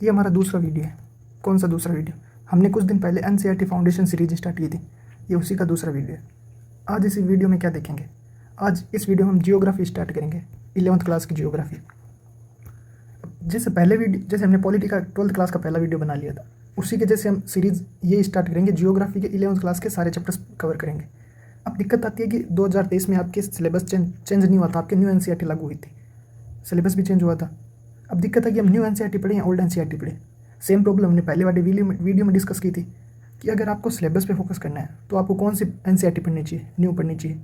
ये हमारा दूसरा वीडियो है। कौन सा दूसरा वीडियो? हमने कुछ दिन पहले एनसीईआरटी फाउंडेशन सीरीज स्टार्ट की थी, ये उसी का दूसरा वीडियो है। आज इस वीडियो में क्या देखेंगे? आज इस वीडियो में हम जियोग्राफी स्टार्ट करेंगे, 11th क्लास की जियोग्राफी। जैसे हमने पॉलिटी का 12th क्लास का पहला वीडियो बना लिया था, उसी के जैसे हम सीरीज़ ये स्टार्ट करेंगे, जियोग्राफी के 11th क्लास के सारे चैप्टर्स कवर करेंगे। अब दिक्कत आती है कि 2023 में आपके सिलेबस चेंज नहीं हुआ था, आपके न्यू एनसीईआरटी लागू हुई थी, सिलेबस भी चेंज हुआ था। अब दिक्कत है कि हम न्यू एनसीईआरटी पढ़े या ओल्ड एनसीईआरटी पढ़े। सेम प्रॉब्लम हमने पहले वाले वीडियो में डिस्कस की थी कि अगर आपको सिलेबस पे फोकस करना है तो आपको कौन सी एनसीईआरटी पढ़नी चाहिए, न्यू पढ़नी चाहिए।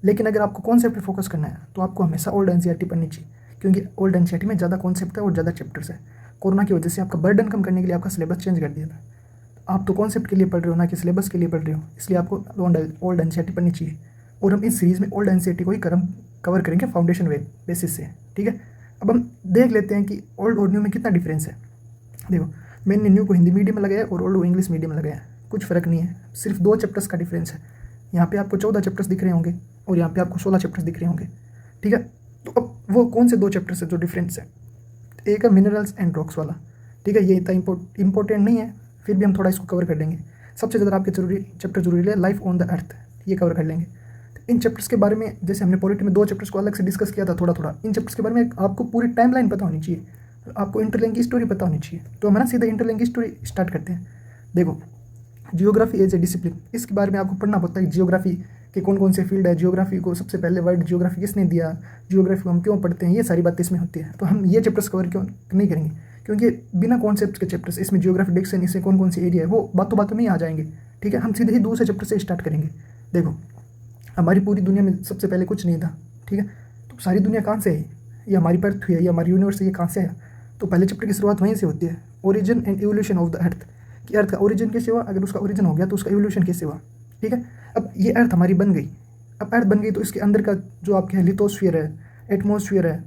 लेकिन अगर आपको कॉन्सेप्ट पे फोकस करना है तो आपको हमेशा ओल्ड एनसीईआरटी पढ़नी चाहिए, क्योंकि ओल्ड एनसीईआरटी में ज़्यादा कॉन्सेप्ट है और ज़्यादा चैप्टर्स है। कोरोना की वजह से आपका बर्डन कम करने के लिए आपका सिलेबस चेंज कर दिया था। आप तो कॉन्सेप्ट के लिए पढ़ रहे हो, ना कि सिलेबस के लिए पढ़ रहे हो, इसलिए आपको ओल्ड एनसीईआरटी पढ़नी चाहिए। और हम इस सीरीज़ में ओल्ड एनसीईआरटी को ही कवर करेंगे फाउंडेशन बेसिस से, ठीक है। अब हम देख लेते हैं कि ओल्ड और न्यू में कितना डिफरेंस है। देखो, मैंने न्यू को हिंदी मीडियम में लगाया और ओल्ड को इंग्लिश मीडियम में लगाया, कुछ फ़र्क नहीं है, सिर्फ 2 चैप्टर्स का डिफरेंस है। यहाँ पे आपको 14 चैप्टर्स दिख रहे होंगे और यहाँ पे आपको 16 चैप्टर्स दिख रहे होंगे, ठीक है। तो अब वो कौन से 2 चैप्टर्स है जो डिफरेंस है? एक है मिनरल्स एंड रॉक्स वाला, ठीक है। ये इतना इंपॉर्टेंट नहीं है, फिर भी हम थोड़ा इसको कवर कर लेंगे। सबसे ज़्यादा आपके चैप्टर जरूरी है लाइफ ऑन द अर्थ, ये कवर कर लेंगे। इन चैप्टर्स के बारे में, जैसे हमने पॉलिटी में 2 चैप्टर्स को अलग से डिस्कस किया था थोड़ा थोड़ा, इन चैप्टर्स के बारे में आपको पूरी टाइमलाइन पता होनी चाहिए, आपको इंटरलिंक की स्टोरी पता होनी चाहिए। तो हम ना सीधा इंटरलिंक की स्टोरी स्टार्ट करते हैं। देखो, जियोग्राफी एज ए डिसिप्लिन, इसके बारे में आपको पढ़ना पड़ता है कि जियोग्राफी के कौन कौन से फील्ड है, जियोग्राफी को सबसे पहले वर्ड जियोग्राफी किसने दिया, जियोग्राफी को हम क्यों पढ़ते हैं, ये सारी बातें इसमें होती है। तो हम ये चैप्टर्स कवर क्यों नहीं करेंगे, क्योंकि बिना कॉन्सेप्ट के चैप्टर्स, इसमें जियोग्राफी डिक्शन, इससे कौन कौन से एरिया है वो बातों बातों में ही आ जाएंगे, ठीक है। हम सीधे ही दूसरे चैप्टर से स्टार्ट करेंगे। देखो, हमारी पूरी दुनिया में सबसे पहले कुछ नहीं था, ठीक है। तो सारी दुनिया कहाँ से है? ये हमारी पर्थ हुई है, ये हमारी यूनिवर्स है, ये कहाँ से है? तो पहले चैप्टर की शुरुआत वहीं से होती है, origin and evolution of the अर्थ, कि अर्थ का ओरिजिन कैसे हुआ, अगर उसका ओरिजिन हो गया तो उसका इवोल्यूशन कैसे हुआ, ठीक है। अब ये अर्थ हमारी बन गई, अब अर्थ बन गई तो इसके अंदर का जो आपके है लिथोस्फीयर है, एटमोसफियर है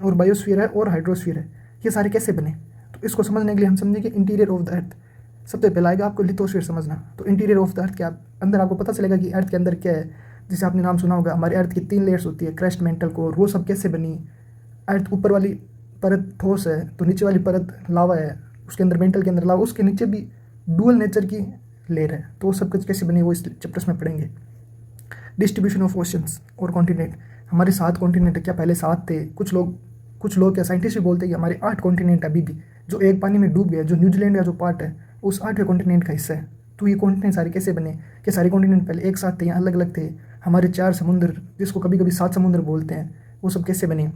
और बायोस्फीयर है और हाइड्रोस्फीयर है, ये सारे कैसे बने? तो इसको समझने के लिए हम समझेंगे इंटीरियर ऑफ द अर्थ। सबसे पहले आएगा आपको लिथोस्फीयर समझना। तो इंटीरियर ऑफ द अर्थ क्या, अंदर आपको पता चलेगा कि अर्थ के अंदर क्या है। जैसे आपने नाम सुना होगा, हमारे अर्थ की 3 लेयर्स होती है, क्रस्ट, मेंटल, कोर, वो सब कैसे बनी। अर्थ ऊपर वाली परत ठोस है तो नीचे वाली परत लावा है, उसके अंदर मेंटल के अंदर लावा, उसके नीचे भी डुअल नेचर की लेयर है। तो वो सब कुछ कैसे बनी वो इस चैप्टर्स में पढ़ेंगे। डिस्ट्रीब्यूशन ऑफ ओशंस और कॉन्टिनेंट, हमारे 7 कॉन्टिनेंट है क्या, पहले 7 थे। कुछ लोग क्या साइंटिस्ट भी बोलते हैं कि हमारे 8 कॉन्टिनेंट अभी भी, जो एक पानी में डूब गया, जो न्यूजीलैंड का जो पार्ट है उस 8वें कॉन्टिनेंट का हिस्सा है। तो ये कॉन्टिनेंट सारे कैसे बने, कि सारे कॉन्टिनेंट पहले एक साथ थे या अलग अलग थे। हमारे 4 समुद्र, जिसको कभी कभी 7 समुद्र बोलते हैं, वो सब कैसे बने।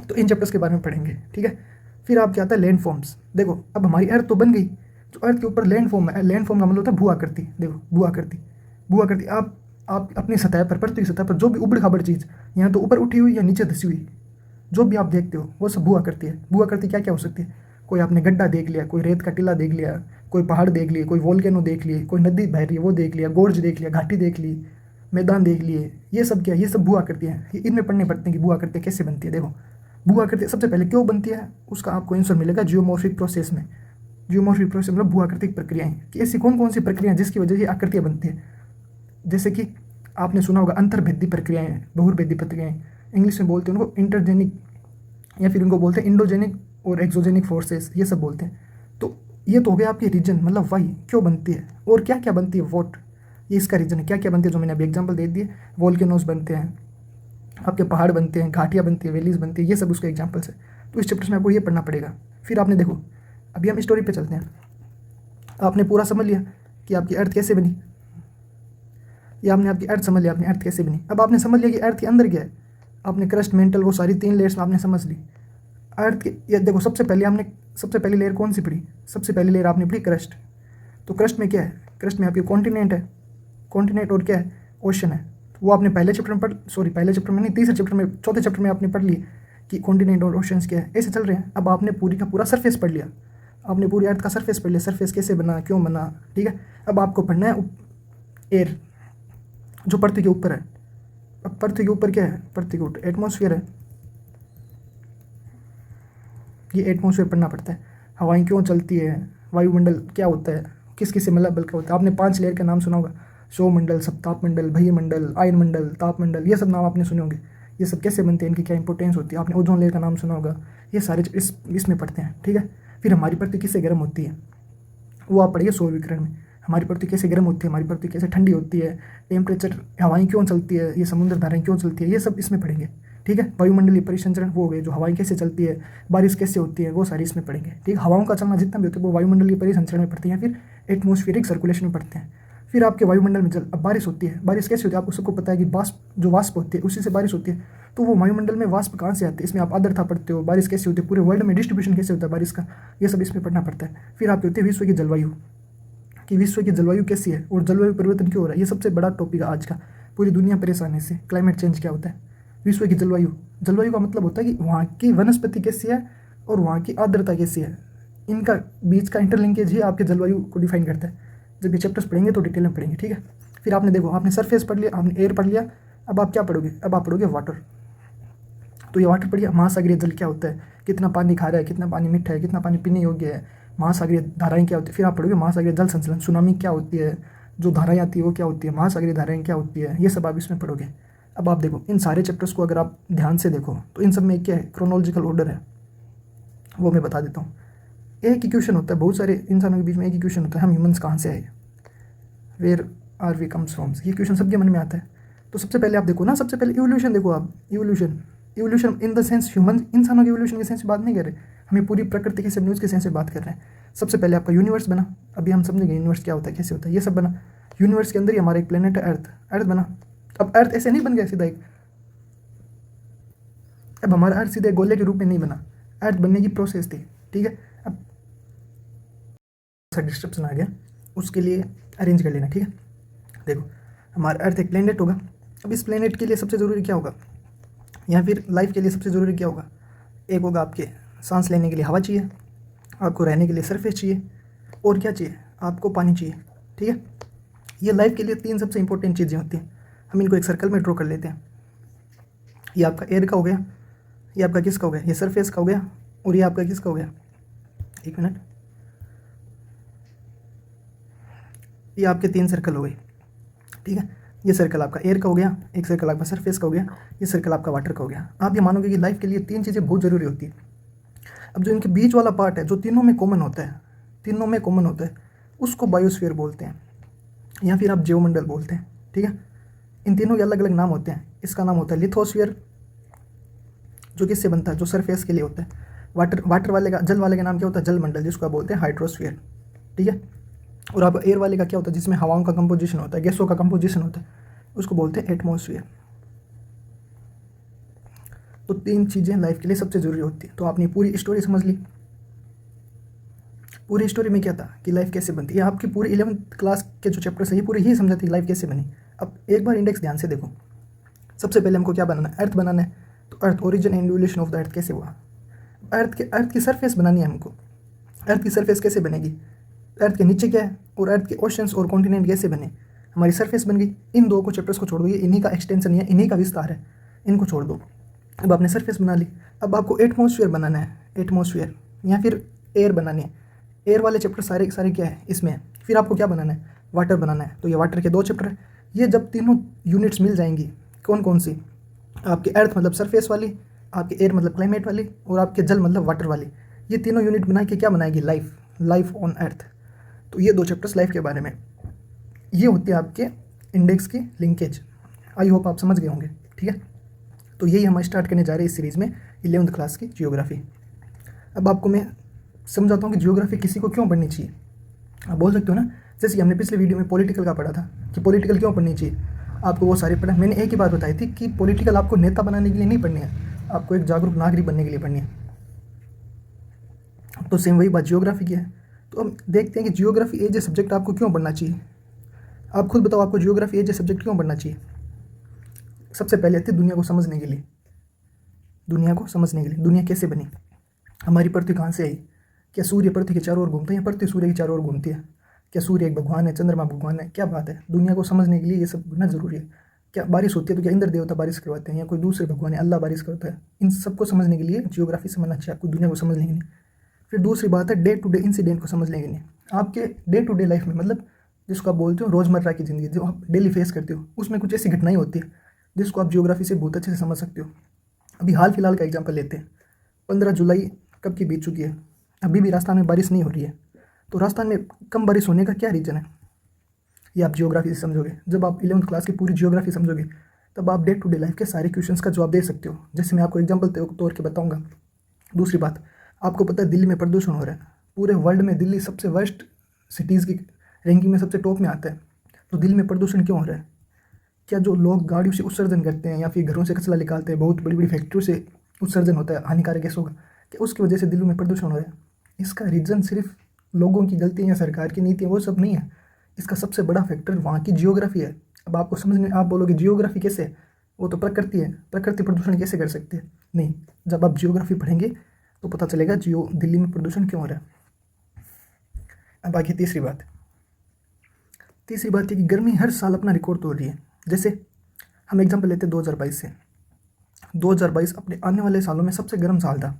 तो इन चैप्टर्स के बारे में पढ़ेंगे, ठीक है। फिर आपके आता है लैंड फॉर्म्स। देखो, अब हमारी अर्थ तो बन गई, जो अर्थ के ऊपर लैंड फॉर्म है, लैंड फॉर्म का मतलब होता है भू आकृति। देखो, भू आकृति आप अपनी सतह पर, पृथ्वी की सतह पर जो भी उबड़ खाबड़ चीज़, यहाँ तो ऊपर उठी हुई या नीचे धसी हुई, जो भी आप देखते हो वो सब भू आकृति है। भू आकृति क्या क्या हो सकती है? कोई आपने गड्ढा देख लिया, कोई रेत का टीला देख लिया, कोई पहाड़ देख लिए, कोई वोल्केनो देख लिए, कोई नदी बह रही है वो देख लिया, गोर्ज देख लिया, घाटी देख ली, मैदान देख लिए, ये सब क्या है? ये सब भू आकृति है। इनमें पढ़ने पड़ते हैं कि भू आकृति कैसे बनती है। देखो, भू आकृति सबसे पहले क्यों बनती है, उसका आपको आंसर मिलेगा जियोमॉर्फिक प्रोसेस में। जियोमॉर्फिक प्रोसेस मतलब भू आकृतिक प्रक्रियाएं, कि ऐसी कौन कौन सी प्रक्रियाएं जिसकी वजह से आकृतियाँ बनती है। जैसे कि आपने सुना होगा अंतर्भेदी प्रक्रियाएं, बहुर्भेदी प्रक्रियाएं, इंग्लिश में बोलते हैं उनको इंटरजेनिक, या फिर उनको बोलते हैं इंडोजेनिक और एक्सोजेनिक फोर्सेस, ये सब बोलते हैं। तो ये तो हो गया आपकी रीजन, मतलब वाई क्यों बनती है और क्या क्या बनती है, वॉट, ये इसका रीजन है। क्या क्या बनती है जो मैंने अभी एग्जांपल दे दिए, वोल्केनोस बनते हैं, आपके पहाड़ बनते हैं, घाटियाँ बनती है, वैलीज बनती है, ये सब उसके एग्जाम्पल्स है। तो इस चैप्टर में आपको ये पढ़ना पड़ेगा। फिर आपने देखो, अभी हम स्टोरी पे चलते हैं। आपने पूरा समझ लिया कि आपकी अर्थ कैसे बनी, या आपने आपकी अर्थ समझ लिया, आपने अर्थ कैसे बनी। अब आपने समझ लिया कि अर्थ के अंदर क्या है, आपने क्रस्ट, मेंटल, वो सारी 3 लेयर्स आपने समझ ली। अर्थ के, ये देखो, सबसे पहली लेयर कौन सी पढ़ी? सबसे पहली लेयर आपने पढ़ी क्रस्ट। तो क्रस्ट में क्या है? क्रस्ट में आपकी कॉन्टिनेंट है, कॉन्टिनेंट और क्या है? ओशन है। तो वो आपने पहले चैप्टर में नहीं, तीसरे चैप्टर में, चौथे चैप्टर में आपने पढ़ ली कि कॉन्टिनेंट और ओशंस क्या है, ऐसे चल रहे हैं। अब आपने पूरी का पूरा सरफेस पढ़ लिया, आपने पूरी अर्थ का सरफेस पढ़ लिया, सरफेस कैसे बना, क्यों बना, ठीक है। अब आपको पढ़ना है एयर, जो पृथ्वी के ऊपर है। अब पृथ्वी के ऊपर क्या है? पृथ्वी के ऊपर एटमॉस्फेयर है, ये एटमॉस्फेयर पढ़ना पड़ता है। हवाएं क्यों चलती है, वायुमंडल क्या होता है, किस किस से मतलब बल्कि होता है। आपने 5 लेयर का नाम सुना होगा, सौरमंडल, सप्तापमंडल, भयमंडल, आयनमंडल, तापमंडल, ये सब नाम आपने सुने होंगे। ये सब कैसे बनते हैं, इनकी क्या इंपॉर्टेंस होती है। आपने ओजोन लेयर का नाम सुना होगा। ये सारे इसमें पढ़ते हैं, ठीक है। फिर हमारी पृथ्वी किससे गर्म होती है वो आप पढ़िए सौर विकिरण में। हमारी पृथ्वी कैसे गर्म होती है, हमारी पृथ्वी कैसे ठंडी होती है, टेम्परेचर, हवाएं क्यों चलती है, ये समुद्र धाराएं क्यों चलती है, ये सब इसमें पढ़ेंगे। ठीक है, वायुमंडलीय परिसंचरण वो हो गए, जो हवाएं कैसे चलती है, बारिश कैसे होती है, वो सारी इसमें पढ़ेंगे। ठीक है, हवाओं का चलना जितना भी होता है वो वायुमंडलीय परिसंचरण में पढ़ते हैं, फिर एटमॉस्फेरिक सर्कुलेशन में पढ़ते हैं। फिर आपके वायुमंडल में जल, अब बारिश होती है, बारिश कैसे होती है आपको सबको पता है कि वाष्प होती है उसी से बारिश होती है। तो वो वायुमंडल में वाष्प कहाँ से आते हैं, इसमें आप आर्द्रता पढ़ते हो, बारिश कैसे होती है, पूरे वर्ल्ड में डिस्ट्रीब्यूशन कैसे होता है बारिश का, ये सब इसमें पढ़ना पड़ता है। फिर आपके होती है विश्व की जलवायु, कि विश्व की जलवायु कैसी है और जलवायु परिवर्तन क्यों हो रहा है, ये सबसे बड़ा टॉपिक है आज का। पूरी दुनिया परेशान है इससे, क्लाइमेट चेंज क्या होता है, विश्व की जलवायु। जलवायु का मतलब होता है कि वहाँ की वनस्पति कैसी है और वहाँ की आर्द्रता कैसी है, इनका बीच का इंटरलिंकेज ही आपके जलवायु को डिफाइन करता है। जब ये चैप्टर्स पढ़ेंगे तो डिटेल में पढ़ेंगे। ठीक है, फिर आपने देखो, आपने सरफेस पढ़ लिया, आपने एयर पढ़ लिया, अब आप क्या पढ़ोगे, अब आप पढ़ोगे वाटर। तो ये वाटर पढ़िए, महासागरीय जल क्या होता है, कितना पानी खारा है, कितना पानी मीठा है, कितना पानी पीने योग्य है, महासागरीय धाराएं क्या होती है। फिर आप पढ़ोगे महासागरीय जल संचलन, सुनामी क्या होती है, जो धाराएं आती है वो क्या होती है, महासागरीय धाराएं क्या होती है, ये सब आप इसमें पढ़ोगे। अब आप देखो इन सारे चैप्टर्स को अगर आप ध्यान से देखो तो इन सब में क्या है, क्रोनोलॉजिकल ऑर्डर है, वो मैं बता देता हूँ। एक ही क्वेश्चन होता है, बहुत सारे इंसानों के बीच में एक ही क्वेश्चन होता है, हम ह्यूमंस कहाँ से आए, where are we comes from, ये क्वेश्चन सबके मन में आता है। तो सबसे पहले आप देखो ना, सबसे पहले इवोल्यूशन देखो आप, evolution in the sense human, इंसानों के इवोल्यूशन के सेंस में बात नहीं कर रहे, हमें पूरी प्रकृति के सब न्यूज़ के सेंस में बात कर रहे हैं। सबसे पहले आपका यूनिवर्स बना, अभी हम समझेंगे यूनिवर्स क्या होता है, कैसे होता है, ये सब बना। यूनिवर्स के अंदर ही हमारा एक प्लेनेट है अर्थ बना। अब अर्थ ऐसे नहीं बन गया सीधा एक, अब हमारा अर्थ सीधे गोले के रूप में नहीं बना, अर्थ बनने की प्रोसेस थी। ठीक है, अब डिस्ट्रप्शन आ गया, उसके लिए अरेंज कर लेना। ठीक है, देखो हमारा अर्थ एक प्लेनेट होगा। अब इस प्लेनेट के लिए सबसे ज़रूरी क्या होगा, या फिर लाइफ के लिए सबसे ज़रूरी क्या होगा, एक होगा आपके सांस लेने के लिए हवा चाहिए, आपको रहने के लिए सरफेस चाहिए, और क्या चाहिए, आपको पानी चाहिए। ठीक है, ये लाइफ के लिए तीन सबसे इंपॉर्टेंट चीज़ें होती हैं। हम इनको एक सर्कल में ड्रॉ कर लेते हैं। ये आपका एयर का हो गया, ये आपका किसका हो गया, ये सरफेस का हो गया, और ये आपका किसका हो गया, एक मिनट, ये आपके तीन सर्कल हो गए। ठीक है, ये सर्कल आपका एयर का हो गया, एक सर्कल आपका सरफेस का हो गया, ये सर्कल आपका वाटर का हो गया। आप ये मानोगे कि लाइफ के लिए तीन चीज़ें बहुत ज़रूरी होती है। अब जो इनके बीच वाला पार्ट है, जो तीनों में कॉमन होता है, उसको बायोस्फीयर बोलते हैं, या फिर आप जीवमंडल बोलते हैं। ठीक है, इन तीनों के अलग अलग नाम होते हैं। इसका नाम होता है लिथोस्फीयर, जो किससे बनता है, जो सरफेस के लिए होता है। वाटर वाले का, जल वाले का नाम क्या होता है, जल मंडल, जिसको आप बोलते हैं हाइड्रोस्फीयर। ठीक है, और आप एयर वाले का क्या होता है, जिसमें हवाओं का कंपोजिशन होता है, गैसों का कंपोजिशन होता है, उसको बोलते हैं एटमॉस्फेयर। तो तीन चीज़ें लाइफ के लिए सबसे ज़रूरी होती है। तो आपने पूरी स्टोरी समझ ली। पूरी स्टोरी में क्या था कि लाइफ कैसे बनती है, आपकी पूरी 11th क्लास के जो चैप्टर्स है ये पूरी ही समझाती है लाइफ कैसे बनी। अब एक बार इंडेक्स ध्यान से देखो। सबसे पहले हमको क्या बनाना है, अर्थ बनाना है। तो earth, origin and evolution of the earth कैसे हुआ, अर्थ की सरफेस बनानी है हमको। अर्थ की सरफेस कैसे बनेगी, अर्थ के नीचे क्या है, और अर्थ के ओशंस और कॉन्टिनेंट कैसे बने, हमारी सरफेस बन गई। इन दो को चैप्टर्स को छोड़ दो, ये इन्हीं का एक्सटेंशन है, इन्हीं का विस्तार है, इनको छोड़ दो। अब आपने सरफेस बना ली, अब आपको एटमॉस्फेयर बनाना है, एटमॉस्फेयर या फिर एयर बनानी है। एयर वाले चैप्टर सारे सारे क्या है इसमें है। फिर आपको क्या बनाना है, वाटर बनाना है। तो ये वाटर के दो चैप्टर है। ये जब तीनों यूनिट्स मिल जाएंगी, कौन कौन सी, आपके अर्थ मतलब सरफेस वाली, आपके एयर मतलब क्लाइमेट वाली, और आपके जल मतलब वाटर वाली, ये तीनों यूनिट बना के क्या बनाएगी, लाइफ ऑन अर्थ। तो ये दो चैप्टर्स लाइफ के बारे में, ये होते हैं आपके इंडेक्स की लिंकेज। आई होप आप समझ गए होंगे। ठीक है, तो यही हम स्टार्ट करने जा रहे हैं इस सीरीज़ में 11th क्लास की जियोग्राफी। अब आपको मैं समझाता हूँ कि जियोग्राफी किसी को क्यों पढ़नी चाहिए। आप बोल सकते हो ना, जैसे कि हमने पिछले वीडियो में पॉलिटिकल का पढ़ा था कि पॉलिटिकल क्यों पढ़नी चाहिए, आपको वो सारे पढ़ा। मैंने एक ही बात बताई थी कि पॉलिटिकल आपको नेता बनाने के लिए नहीं पढ़नी है, आपको एक जागरूक नागरिक बनने के लिए पढ़नी है। तो सेम वही बात जियोग्राफी की है। तो हम देखते हैं कि जियोग्राफी एज ए सब्जेक्ट आपको क्यों पढ़ना चाहिए। आप खुद बताओ, आपको जियोग्राफी एज ए सब्जेक्ट क्यों पढ़ना चाहिए। सबसे पहले आती है दुनिया को समझने के लिए। दुनिया कैसे बनी, हमारी पृथ्वी कहाँ से आई, क्या सूर्य पृथ्वी के चारों ओर घूमता है या पृथ्वी सूर्य के चारों ओर घूमती है, क्या सूर्य एक भगवान है, चंद्रमा भगवान है, क्या बात है। दुनिया को समझने के लिए ये सब पढ़ना जरूरी है। क्या बारिश होती है तो क्या इंद्र देवता बारिश करवाते हैं या कोई दूसरे भगवान है, अल्लाह बारिश करता है। इन सबको समझने के लिए जियोग्राफी समझना चाहिए आपको, दुनिया को समझने के लिए। फिर दूसरी बात है डे टू डे इंसिडेंट को समझने के लिए। आपके डे टू डे लाइफ में, मतलब जिसको आप बोलते हो रोज़मर्रा की ज़िंदगी, जो आप डेली फेस करते हो, उसमें कुछ ऐसी घटनाएं होती है जिसको आप जियोग्राफी से बहुत अच्छे से समझ सकते हो। अभी हाल फिलहाल का एग्जांपल लेते हैं। 15 जुलाई कब की बीत चुकी है, अभी भी राजस्थान में बारिश नहीं हो रही है, तो राजस्थान में कम बारिश होने का क्या रीज़न है, ये आप जियोग्राफी से समझोगे। जब आप 11th क्लास की पूरी जियोग्राफी समझोगे तब आप डे टू डे लाइफ के सारे क्वेश्चंस का जवाब दे सकते हो। जैसे मैं आपको एग्जाम्पल तौर के बताऊंगा। दूसरी बात, आपको पता है दिल्ली में प्रदूषण हो रहा है, पूरे वर्ल्ड में दिल्ली सबसे वर्स्ट सिटीज़ की रैंकिंग में सबसे टॉप में आता है। तो दिल्ली में प्रदूषण क्यों हो रहा है? क्या जो लोग गाड़ियों से उत्सर्जन करते हैं या फिर घरों से कचरा निकालते हैं, बहुत बड़ी बड़ी फैक्ट्रियों से उत्सर्जन होता है हानिकारक गैसों का, क्या उसकी वजह से दिल्ली में प्रदूषण हो रहा है? इसका रीज़न सिर्फ लोगों की गलती या सरकार की नीति है, वो सब नहीं है। इसका सबसे बड़ा फैक्टर वहाँ की जियोग्राफी है। अब आपको समझ में, आप बोलोगे जियोग्राफी कैसे है, वो तो प्रकृति है, प्रकृति प्रदूषण कैसे कर सकती है? नहीं, जब आप जियोग्राफी पढ़ेंगे तो पता चलेगा दिल्ली में प्रदूषण क्यों हो रहा है। अब आगे तीसरी बात है कि गर्मी हर साल अपना रिकॉर्ड तोड़ रही है। जैसे हम एग्जाम्पल लेते हैं 2022 से। 2022 अपने आने वाले सालों में सबसे गर्म साल था।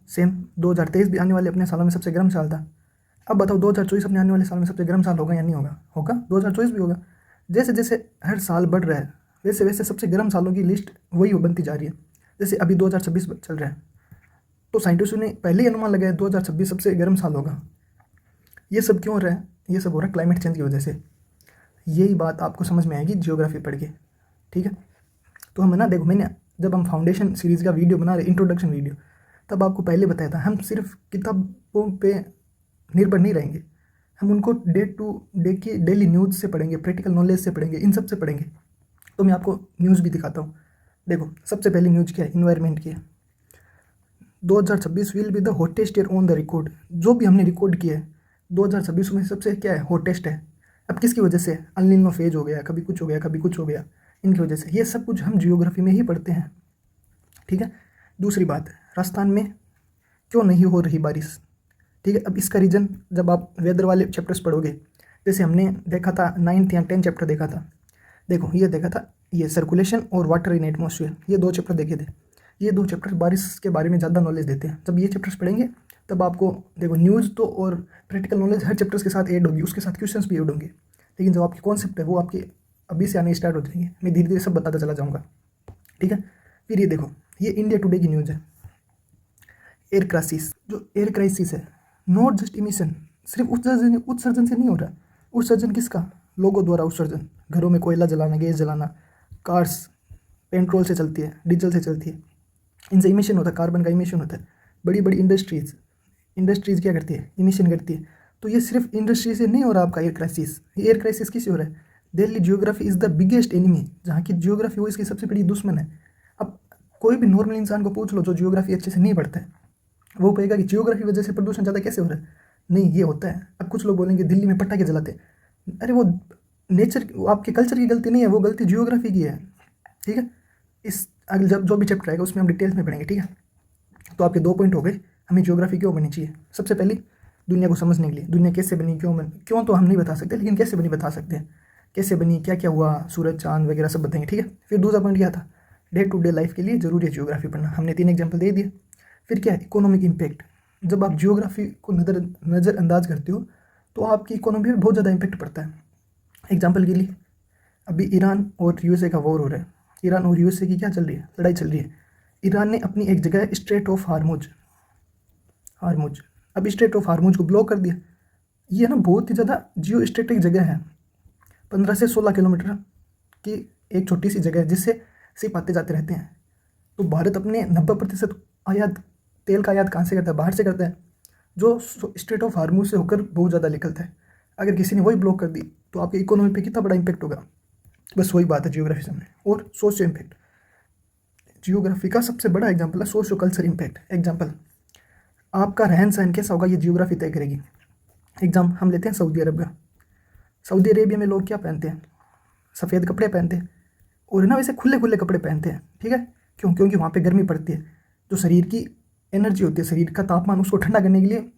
सेम 2023 भी आने वाले अपने सालों में सबसे गर्म साल था। अब बताओ 2024 अपने आने वाले साल में सबसे गर्म साल होगा या नहीं होगा? होगा, 2024 भी होगा। जैसे जैसे हर साल बढ़ रहा है वैसे वैसे सबसे गर्म सालों की लिस्ट वही बनती जा रही है। जैसे अभी 2026 चल रहा है, तो साइंटिस्टों ने पहले ही अनुमान लगाया 2026 सबसे गर्म साल होगा। ये सब क्यों हो रहा है? ये सब हो रहा है क्लाइमेट चेंज की वजह से। यही बात आपको समझ में आएगी जियोग्राफी पढ़ के, ठीक है। तो हम ना, देखो मैंने जब हम फाउंडेशन सीरीज़ का वीडियो बना रहे, इंट्रोडक्शन वीडियो, तब आपको पहले बताया था हम सिर्फ किताबों पे निर्भर नहीं रहेंगे, हम उनको डे टू डे की डेली न्यूज़ से पढ़ेंगे, प्रैक्टिकल नॉलेज से पढ़ेंगे, इन सब से पढ़ेंगे। तो मैं आपको न्यूज़ भी दिखाता हूँ। देखो सबसे पहली न्यूज़ क्या है, इन्वायरमेंट की है। 2026 will be the hottest year on the record. जो भी हमने रिकॉर्ड किया है 2026 में सबसे क्या है, हॉटेस्ट है। अब किसकी वजह से? अल नीनो फेज हो गया, कभी कुछ हो गया, कभी कुछ हो गया, इनकी वजह से। ये सब कुछ हम जियोग्राफी में ही पढ़ते हैं, ठीक है। दूसरी बात, राजस्थान में क्यों नहीं हो रही बारिश, ठीक है। अब इसका रीज़न जब आप वेदर वाले चैप्टर्स पढ़ोगे, जैसे हमने देखा था 9th या 10th चैप्टर देखा था, देखो ये देखा था, ये सर्कुलेशन और वाटर इन एटमॉस्फेयर, ये 2 चैप्टर देखे थे। ये 2 चैप्टर बारिश के बारे में ज़्यादा नॉलेज देते हैं। जब ये चैप्टर्स पढ़ेंगे तब आपको देखो न्यूज़ तो और प्रैक्टिकल नॉलेज हर चैप्टर्स के साथ ऐड होगी, उसके साथ क्वेश्चंस भी ऐड होंगे, लेकिन जो आपके कॉन्सेप्ट है वो आपके अभी से आने स्टार्ट हो जाएंगे। मैं धीरे धीरे सब बताता चला जाऊँगा, ठीक है। फिर ये देखो, ये इंडिया टुडे की न्यूज़ है। एयर क्राइसिस, जो एयर क्राइसिस है, नॉट जस्ट इमिशन, सिर्फ उत्सर्जन से नहीं हो रहा। उत्सर्जन किसका? लोगों द्वारा उत्सर्जन, घरों में कोयला जलाना, गैस जलाना, कार्स पेट्रोल से चलती है, डीजल से चलती है, इनसे इमिशन होता है, कार्बन का इमिशन होता है। बड़ी बड़ी इंडस्ट्रीज़ क्या करती है, इमिशन करती है। तो ये सिर्फ इंडस्ट्री से नहीं हो रहा आपका एयर क्राइसिस। एयर क्राइसिस किससे हो रहा है? Delhi geography is the biggest enemy. जहाँ की जियोग्राफी वो इसकी सबसे बड़ी दुश्मन है। अब कोई भी नॉर्मल इंसान को पूछ लो जो जियोग्राफी अच्छे से नहीं पढ़ता है, वो कहेगा कि जियोग्राफी वजह से प्रदूषण ज़्यादा कैसे हो रहा है। नहीं, ये होता है। अब कुछ लोग बोलेंगे दिल्ली में पटाखे जलाते हैं, अरे वो नेचर, आपके कल्चर की गलती नहीं है, वो गलती जियोग्राफी की है, ठीक है। इस अगले जब जो भी चैप्टर आएगा उसमें हम डिटेल्स में पढ़ेंगे, ठीक है। तो आपके 2 पॉइंट हो गए, हमें जियोग्राफी क्यों बननी चाहिए। सबसे पहले दुनिया को समझने के लिए, दुनिया कैसे बनी, क्यों तो हम नहीं बता सकते, लेकिन कैसे बनी बता सकते हैं। कैसे बनी, क्या क्या हुआ, सूरज चांद वगैरह सब बताएंगे, ठीक है। फिर दूसरा पॉइंट क्या था, डे टू डे लाइफ के लिए जरूरी है जियोग्राफी पढ़ना, हमने 3 एग्जाम्पल दे दिए। फिर क्या है, इकोनॉमिक इम्पैक्ट। जब आप जियोग्राफी को नज़रअंदाज करते हो तो आपकी इकोनॉमी में बहुत ज़्यादा इम्पैक्ट पड़ता है। एग्जाम्पल के लिए अभी ईरान और यूएसए का वॉर हो रहा है। ईरान और यूएसए की क्या चल रही है, लड़ाई चल रही है। ईरान ने अपनी एक जगह स्ट्रेट ऑफ हार्मुज, अब स्ट्रेट ऑफ हार्मुज को ब्लॉक कर दिया। ये ना बहुत ही ज़्यादा जियो स्ट्रेटिक जगह है, 15 से 16 किलोमीटर की एक छोटी सी जगह है जिससे सिर्फ आते जाते रहते हैं। तो भारत अपने 90% आयात, तेल का आयात कहाँ से करता है, बाहर से करता है, जो स्ट्रेट ऑफ हार्मुज से होकर बहुत ज़्यादा निकलता है। अगर किसी ने वही ब्लॉक कर दी तो आपकी इकोनॉमी पे कितना बड़ा इम्पैक्ट होगा। बस वही बात है जियोग्राफी से। और सोशियो इम्पैक्ट, जियोग्राफी का सबसे बड़ा एग्जाम्पल है सोशियो कल्चर इम्पैक्ट। एग्जाम्पल, आपका रहन सहन कैसा होगा ये जियोग्राफी तय करेगी। एग्जाम हम लेते हैं सऊदी अरब का। सऊदी अरेबिया में लोग क्या पहनते हैं, सफ़ेद कपड़े पहनते हैं, और ना वैसे खुले खुले कपड़े पहनते हैं, ठीक है। क्यों? क्योंकि वहाँ पे गर्मी पड़ती है। जो शरीर की एनर्जी होती है, शरीर का तापमान, उसको ठंडा करने के लिए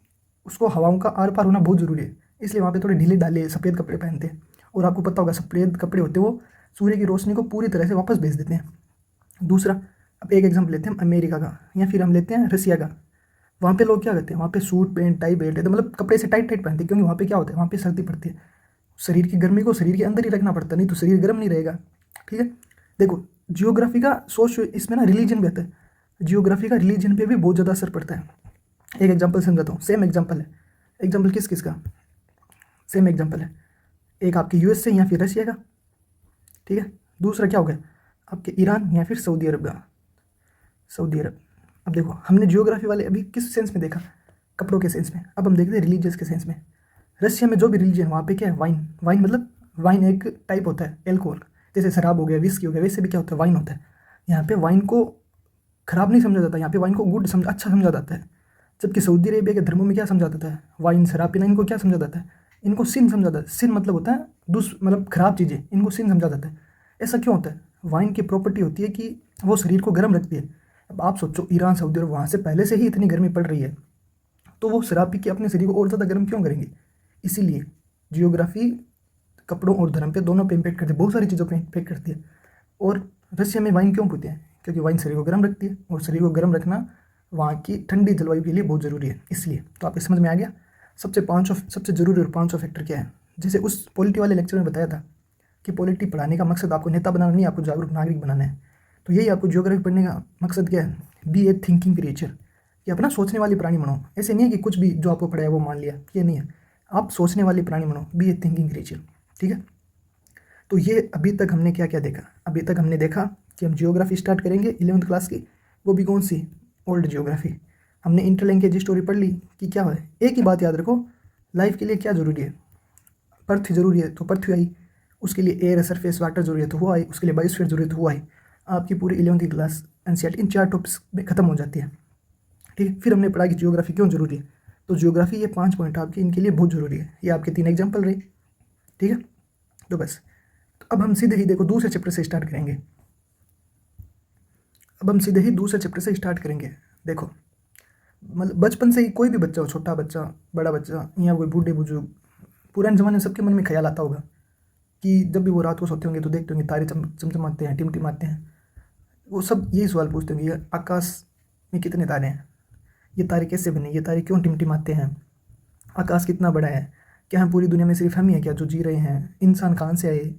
उसको हवाओं का आर पार होना बहुत ज़रूरी है, इसलिए वहाँ पे थोड़े ढीले ढाले सफ़ेद कपड़े पहनते हैं। और आपको पता होगा सफ़ेद कपड़े होते हैं वो सूर्य की रोशनी को पूरी तरह से वापस भेज देते हैं। दूसरा, अब एक एग्जाम्पल लेते हैं अमेरिका का, या फिर हम लेते हैं रसिया का। वहाँ पे लोग क्या करते हैं, वहाँ पे सूट पैंट टाई बेल्ट है, तो मतलब कपड़े से टाइट टाइट पहनते हैं, क्योंकि वहाँ पे क्या होता है, वहाँ पे सर्दी पड़ती है। शरीर की गर्मी को शरीर के अंदर ही रखना पड़ता है, नहीं तो शरीर गर्म नहीं रहेगा, ठीक है। देखो जियोग्राफी का सोच, इसमें ना रिलीजन भी आता है। जियोग्राफी का रिलीजन पे भी बहुत ज़्यादा असर पड़ता है। एक एग्जाम्पल समझाता हूँ, सेम एग्जाम्पल है। एग्जाम्पल किस किस का, सेम एग्जाम्पल है, एक आपके यूएस से या फिर रशिया का, ठीक है, दूसरा क्या हो गया आपके ईरान या फिर सऊदी अरब का, सऊदी अरब। अब देखो हमने जियोग्राफी वाले अभी किस सेंस में देखा, कपड़ों के सेंस में, अब हम देखते हैं रिलीजियस के सेंस में। रशिया में जो भी रिलीजन वहाँ पे क्या है, वाइन, वाइन मतलब वाइन एक टाइप होता है एल्कोहल, जैसे शराब हो गया, विस्की हो गया, वैसे भी क्या होता है, वाइन होता है। यहाँ पे वाइन को खराब नहीं समझा जाता, यहाँ पे वाइन को गुड अच्छा समझा जाता है। जबकि सऊदी अरेबिया के धर्मों में क्या समझा जाता है, वाइन शराब पीना इनको क्या समझा जाता है, इनको सिन समझा जाता है। सिन मतलब होता है मतलब खराब चीज़ें, इनको सिन समझा जाता है। ऐसा क्यों होता है, वाइन की प्रॉपर्टी होती है कि वो शरीर को गर्म रखती है। अब आप सोचो ईरान सऊदी अरब वहाँ से पहले से ही इतनी गर्मी पड़ रही है, तो वो शराब पी के अपने शरीर को और ज़्यादा गर्म क्यों करेंगे। इसीलिए जियोग्राफी कपड़ों और धर्म पे दोनों पे इम्पेक्ट करती है, बहुत सारी चीज़ों पे इम्पेक्ट करती है। और रशिया में वाइन क्यों पीते हैं, क्योंकि वाइन शरीर को गर्म रखती है, और शरीर को गर्म रखना वहाँ की ठंडी जलवायु के लिए बहुत ज़रूरी है। इसलिए तो आपको समझ में आ गया सबसे ज़रूरी और पाँचों फैक्टर क्या है। जैसे उस पॉलिटी वाले लेक्चर में बताया था कि पॉलिटी पढ़ाने का मकसद आपको नेता बनाना नहीं, आपको जागरूक नागरिक बनाना है। तो यही आपको जियोग्राफी पढ़ने का मकसद क्या है, बी ए थिंकिंग क्रिएचर, कि अपना सोचने वाली प्राणी बनो। ऐसे नहीं है कि कुछ भी जो आपको पढ़ाया वो मान लिया, ये नहीं है, आप सोचने वाली प्राणी बनो, बी ए थिंकिंग क्रिएचर, ठीक है। तो ये अभी तक हमने क्या क्या देखा, अभी तक हमने देखा कि हम जियोग्राफी स्टार्ट करेंगे 11वीं क्लास की, वो भी कौन सी, ओल्ड जियोग्राफी। हमने इंटरलिंकेज स्टोरी पढ़ ली कि क्या है। एक ही बात याद रखो, लाइफ के लिए क्या ज़रूरी है, पृथ्वी जरूरी है तो पृथ्वी आई, उसके लिए एयर सरफेस वाटर जरूरी है तो वो आई, उसके लिए बायोस्फीयर जरूरी है तो वो आई। आपकी पूरी 11वीं क्लास एनसीईआरटी इन 4 टॉपिक्स में खत्म हो जाती है, ठीक है। फिर हमने पढ़ा कि जियोग्राफी क्यों जरूरी है, तो जियोग्राफी ये 5 पॉइंट आपके इनके लिए बहुत जरूरी है। ये आपके 3 एग्जाम्पल रहे, ठीक है। तो बस, तो अब हम सीधे ही देखो दूसरे चैप्टर से स्टार्ट करेंगे। देखो मतलब बचपन से ही कोई भी बच्चा हो, छोटा बच्चा, बड़ा बच्चा, या कोई बूढ़े बुजुर्ग, पुराने ज़माने में सबके मन में ख्याल आता होगा कि जब भी वो रात को सोते होंगे तो देखते होंगे तारे चमचमाते हैं, टिमटिमाते हैं। वो सब यही सवाल पूछते होंगे, ये आकाश में कितने तारे हैं, ये तारे कैसे बने, ये तारे क्यों टिमटिमाते हैं, आकाश कितना बड़ा है, क्या हम पूरी दुनिया में सिर्फ हम ही हैं क्या जो जी रहे हैं, इंसान कहाँ से आए।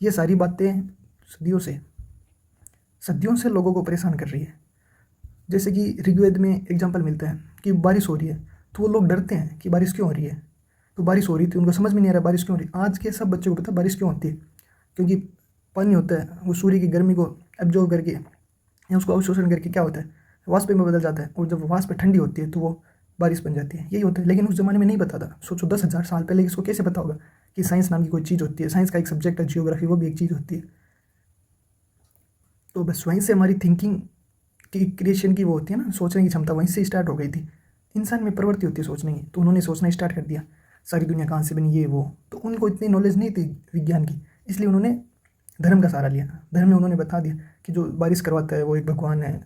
ये सारी बातें सदियों से लोगों को परेशान कर रही है। जैसे कि ऋग्वेद में एग्जाम्पल मिलता है कि बारिश हो रही है, तो वो लोग डरते हैं कि बारिश क्यों हो रही है। तो बारिश हो रही थी, उनको समझ में नहीं आ रहा बारिश क्यों हो रही है। आज के सब बच्चों को पता बारिश क्यों होती है, क्योंकि पानी होता है वो सूर्य की गर्मी को एब्जॉर्व करके या उसको अवशोषण करके क्या होता है, वाष्प में बदल जाता है, और जब वाष्प ठंडी होती है तो वो बारिश बन जाती है, यही होता है। लेकिन उस ज़माने में नहीं पता था। सोचो 10,000 साल पहले इसको कैसे पता होगा कि साइंस नाम की कोई चीज़ होती है, साइंस का एक सब्जेक्ट है जियोग्राफी, वो भी एक चीज़ होती है। तो बस वहीं से हमारी थिंकिंग की क्रिएशन की वो होती है ना, सोचने की क्षमता वहीं से स्टार्ट हो गई थी। इंसान में प्रवृत्ति होती है सोचने की, तो उन्होंने सोचना स्टार्ट कर दिया सारी दुनिया कहाँ से बनी, ये वो। तो उनको इतनी नॉलेज नहीं थी विज्ञान की, इसलिए उन्होंने धर्म का सहारा लिया। धर्म में उन्होंने बता दिया कि जो बारिश करवाता है वो एक भगवान है,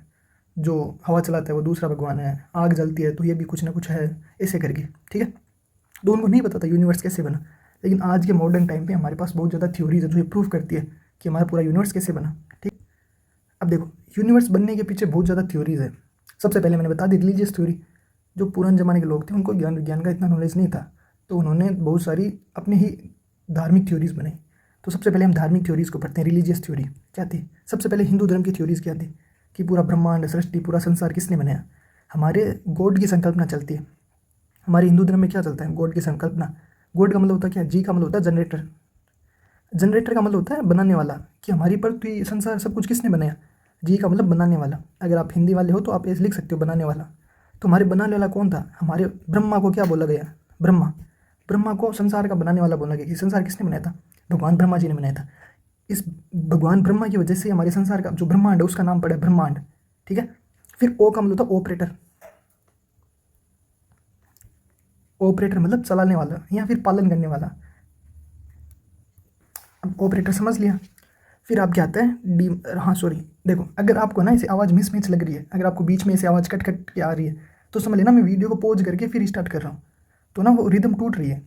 जो हवा चलाता है वो दूसरा भगवान है, आग जलती है तो ये भी कुछ ना कुछ है, ऐसे करके, ठीक है। तो उनको नहीं पता था यूनिवर्स कैसे बना। लेकिन आज के मॉडर्न टाइम पे हमारे पास बहुत ज़्यादा थ्योरीज है जो ये प्रूव करती है कि हमारा पूरा यूनिवर्स कैसे बना, ठीक। अब देखो यूनिवर्स बनने के पीछे बहुत ज़्यादा थ्योरीज है। सबसे पहले मैंने बता दी रिलीजियस थ्योरी। जो पुराने ज़माने के लोग थे उनको ज्ञान विज्ञान का इतना नॉलेज नहीं था, तो उन्होंने बहुत सारी अपनी ही धार्मिक थ्योरीज बनाई। तो सबसे पहले हम धार्मिक थ्योरीज को पढ़ते हैं। रिलीजियस थ्योरी क्या थी, सबसे पहले हिंदू धर्म की थ्योरीज क्या थी कि पूरा ब्रह्मांड, सृष्टि, पूरा संसार किसने बनाया। हमारे गॉड की संकल्पना चलती है। हमारे हिंदू धर्म में क्या चलता है, गॉड की संकल्पना। गॉड का मतलब होता है क्या, जी का मतलब होता है जनरेटर। जनरेटर का मतलब होता है बनाने वाला, कि हमारी पृथ्वी, संसार, सब कुछ किसने बनाया। जी का मतलब बनाने वाला। अगर आप हिंदी वाले हो तो आप ऐसे लिख सकते हो बनाने वाला। तो हमारे बनाने वाला कौन था, हमारे ब्रह्मा को क्या बोला गया, ब्रह्मा। ब्रह्मा को संसार का बनाने वाला बोला गया कि संसार किसने बनाया था, भगवान ब्रह्मा जी ने बनाया था। इस भगवान ब्रह्मा की वजह से हमारे संसार का जो ब्रह्मांड है उसका नाम पड़ा है ब्रह्मांड, ठीक है। फिर ओ का मतलब होता है ऑपरेटर। ऑपरेटर मतलब चलाने वाला या फिर पालन करने वाला। अब ऑपरेटर समझ लिया। फिर आप क्या आता है डी, हाँ सॉरी, देखो अगर आपको ना ऐसी आवाज़ मिस मैच लग रही है, अगर आपको बीच में ऐसी आवाज़ कट कट के आ रही है तो समझ लेना मैं वीडियो को पॉज करके फिर स्टार्ट कर रहा हूँ, तो ना वो रिदम टूट रही है,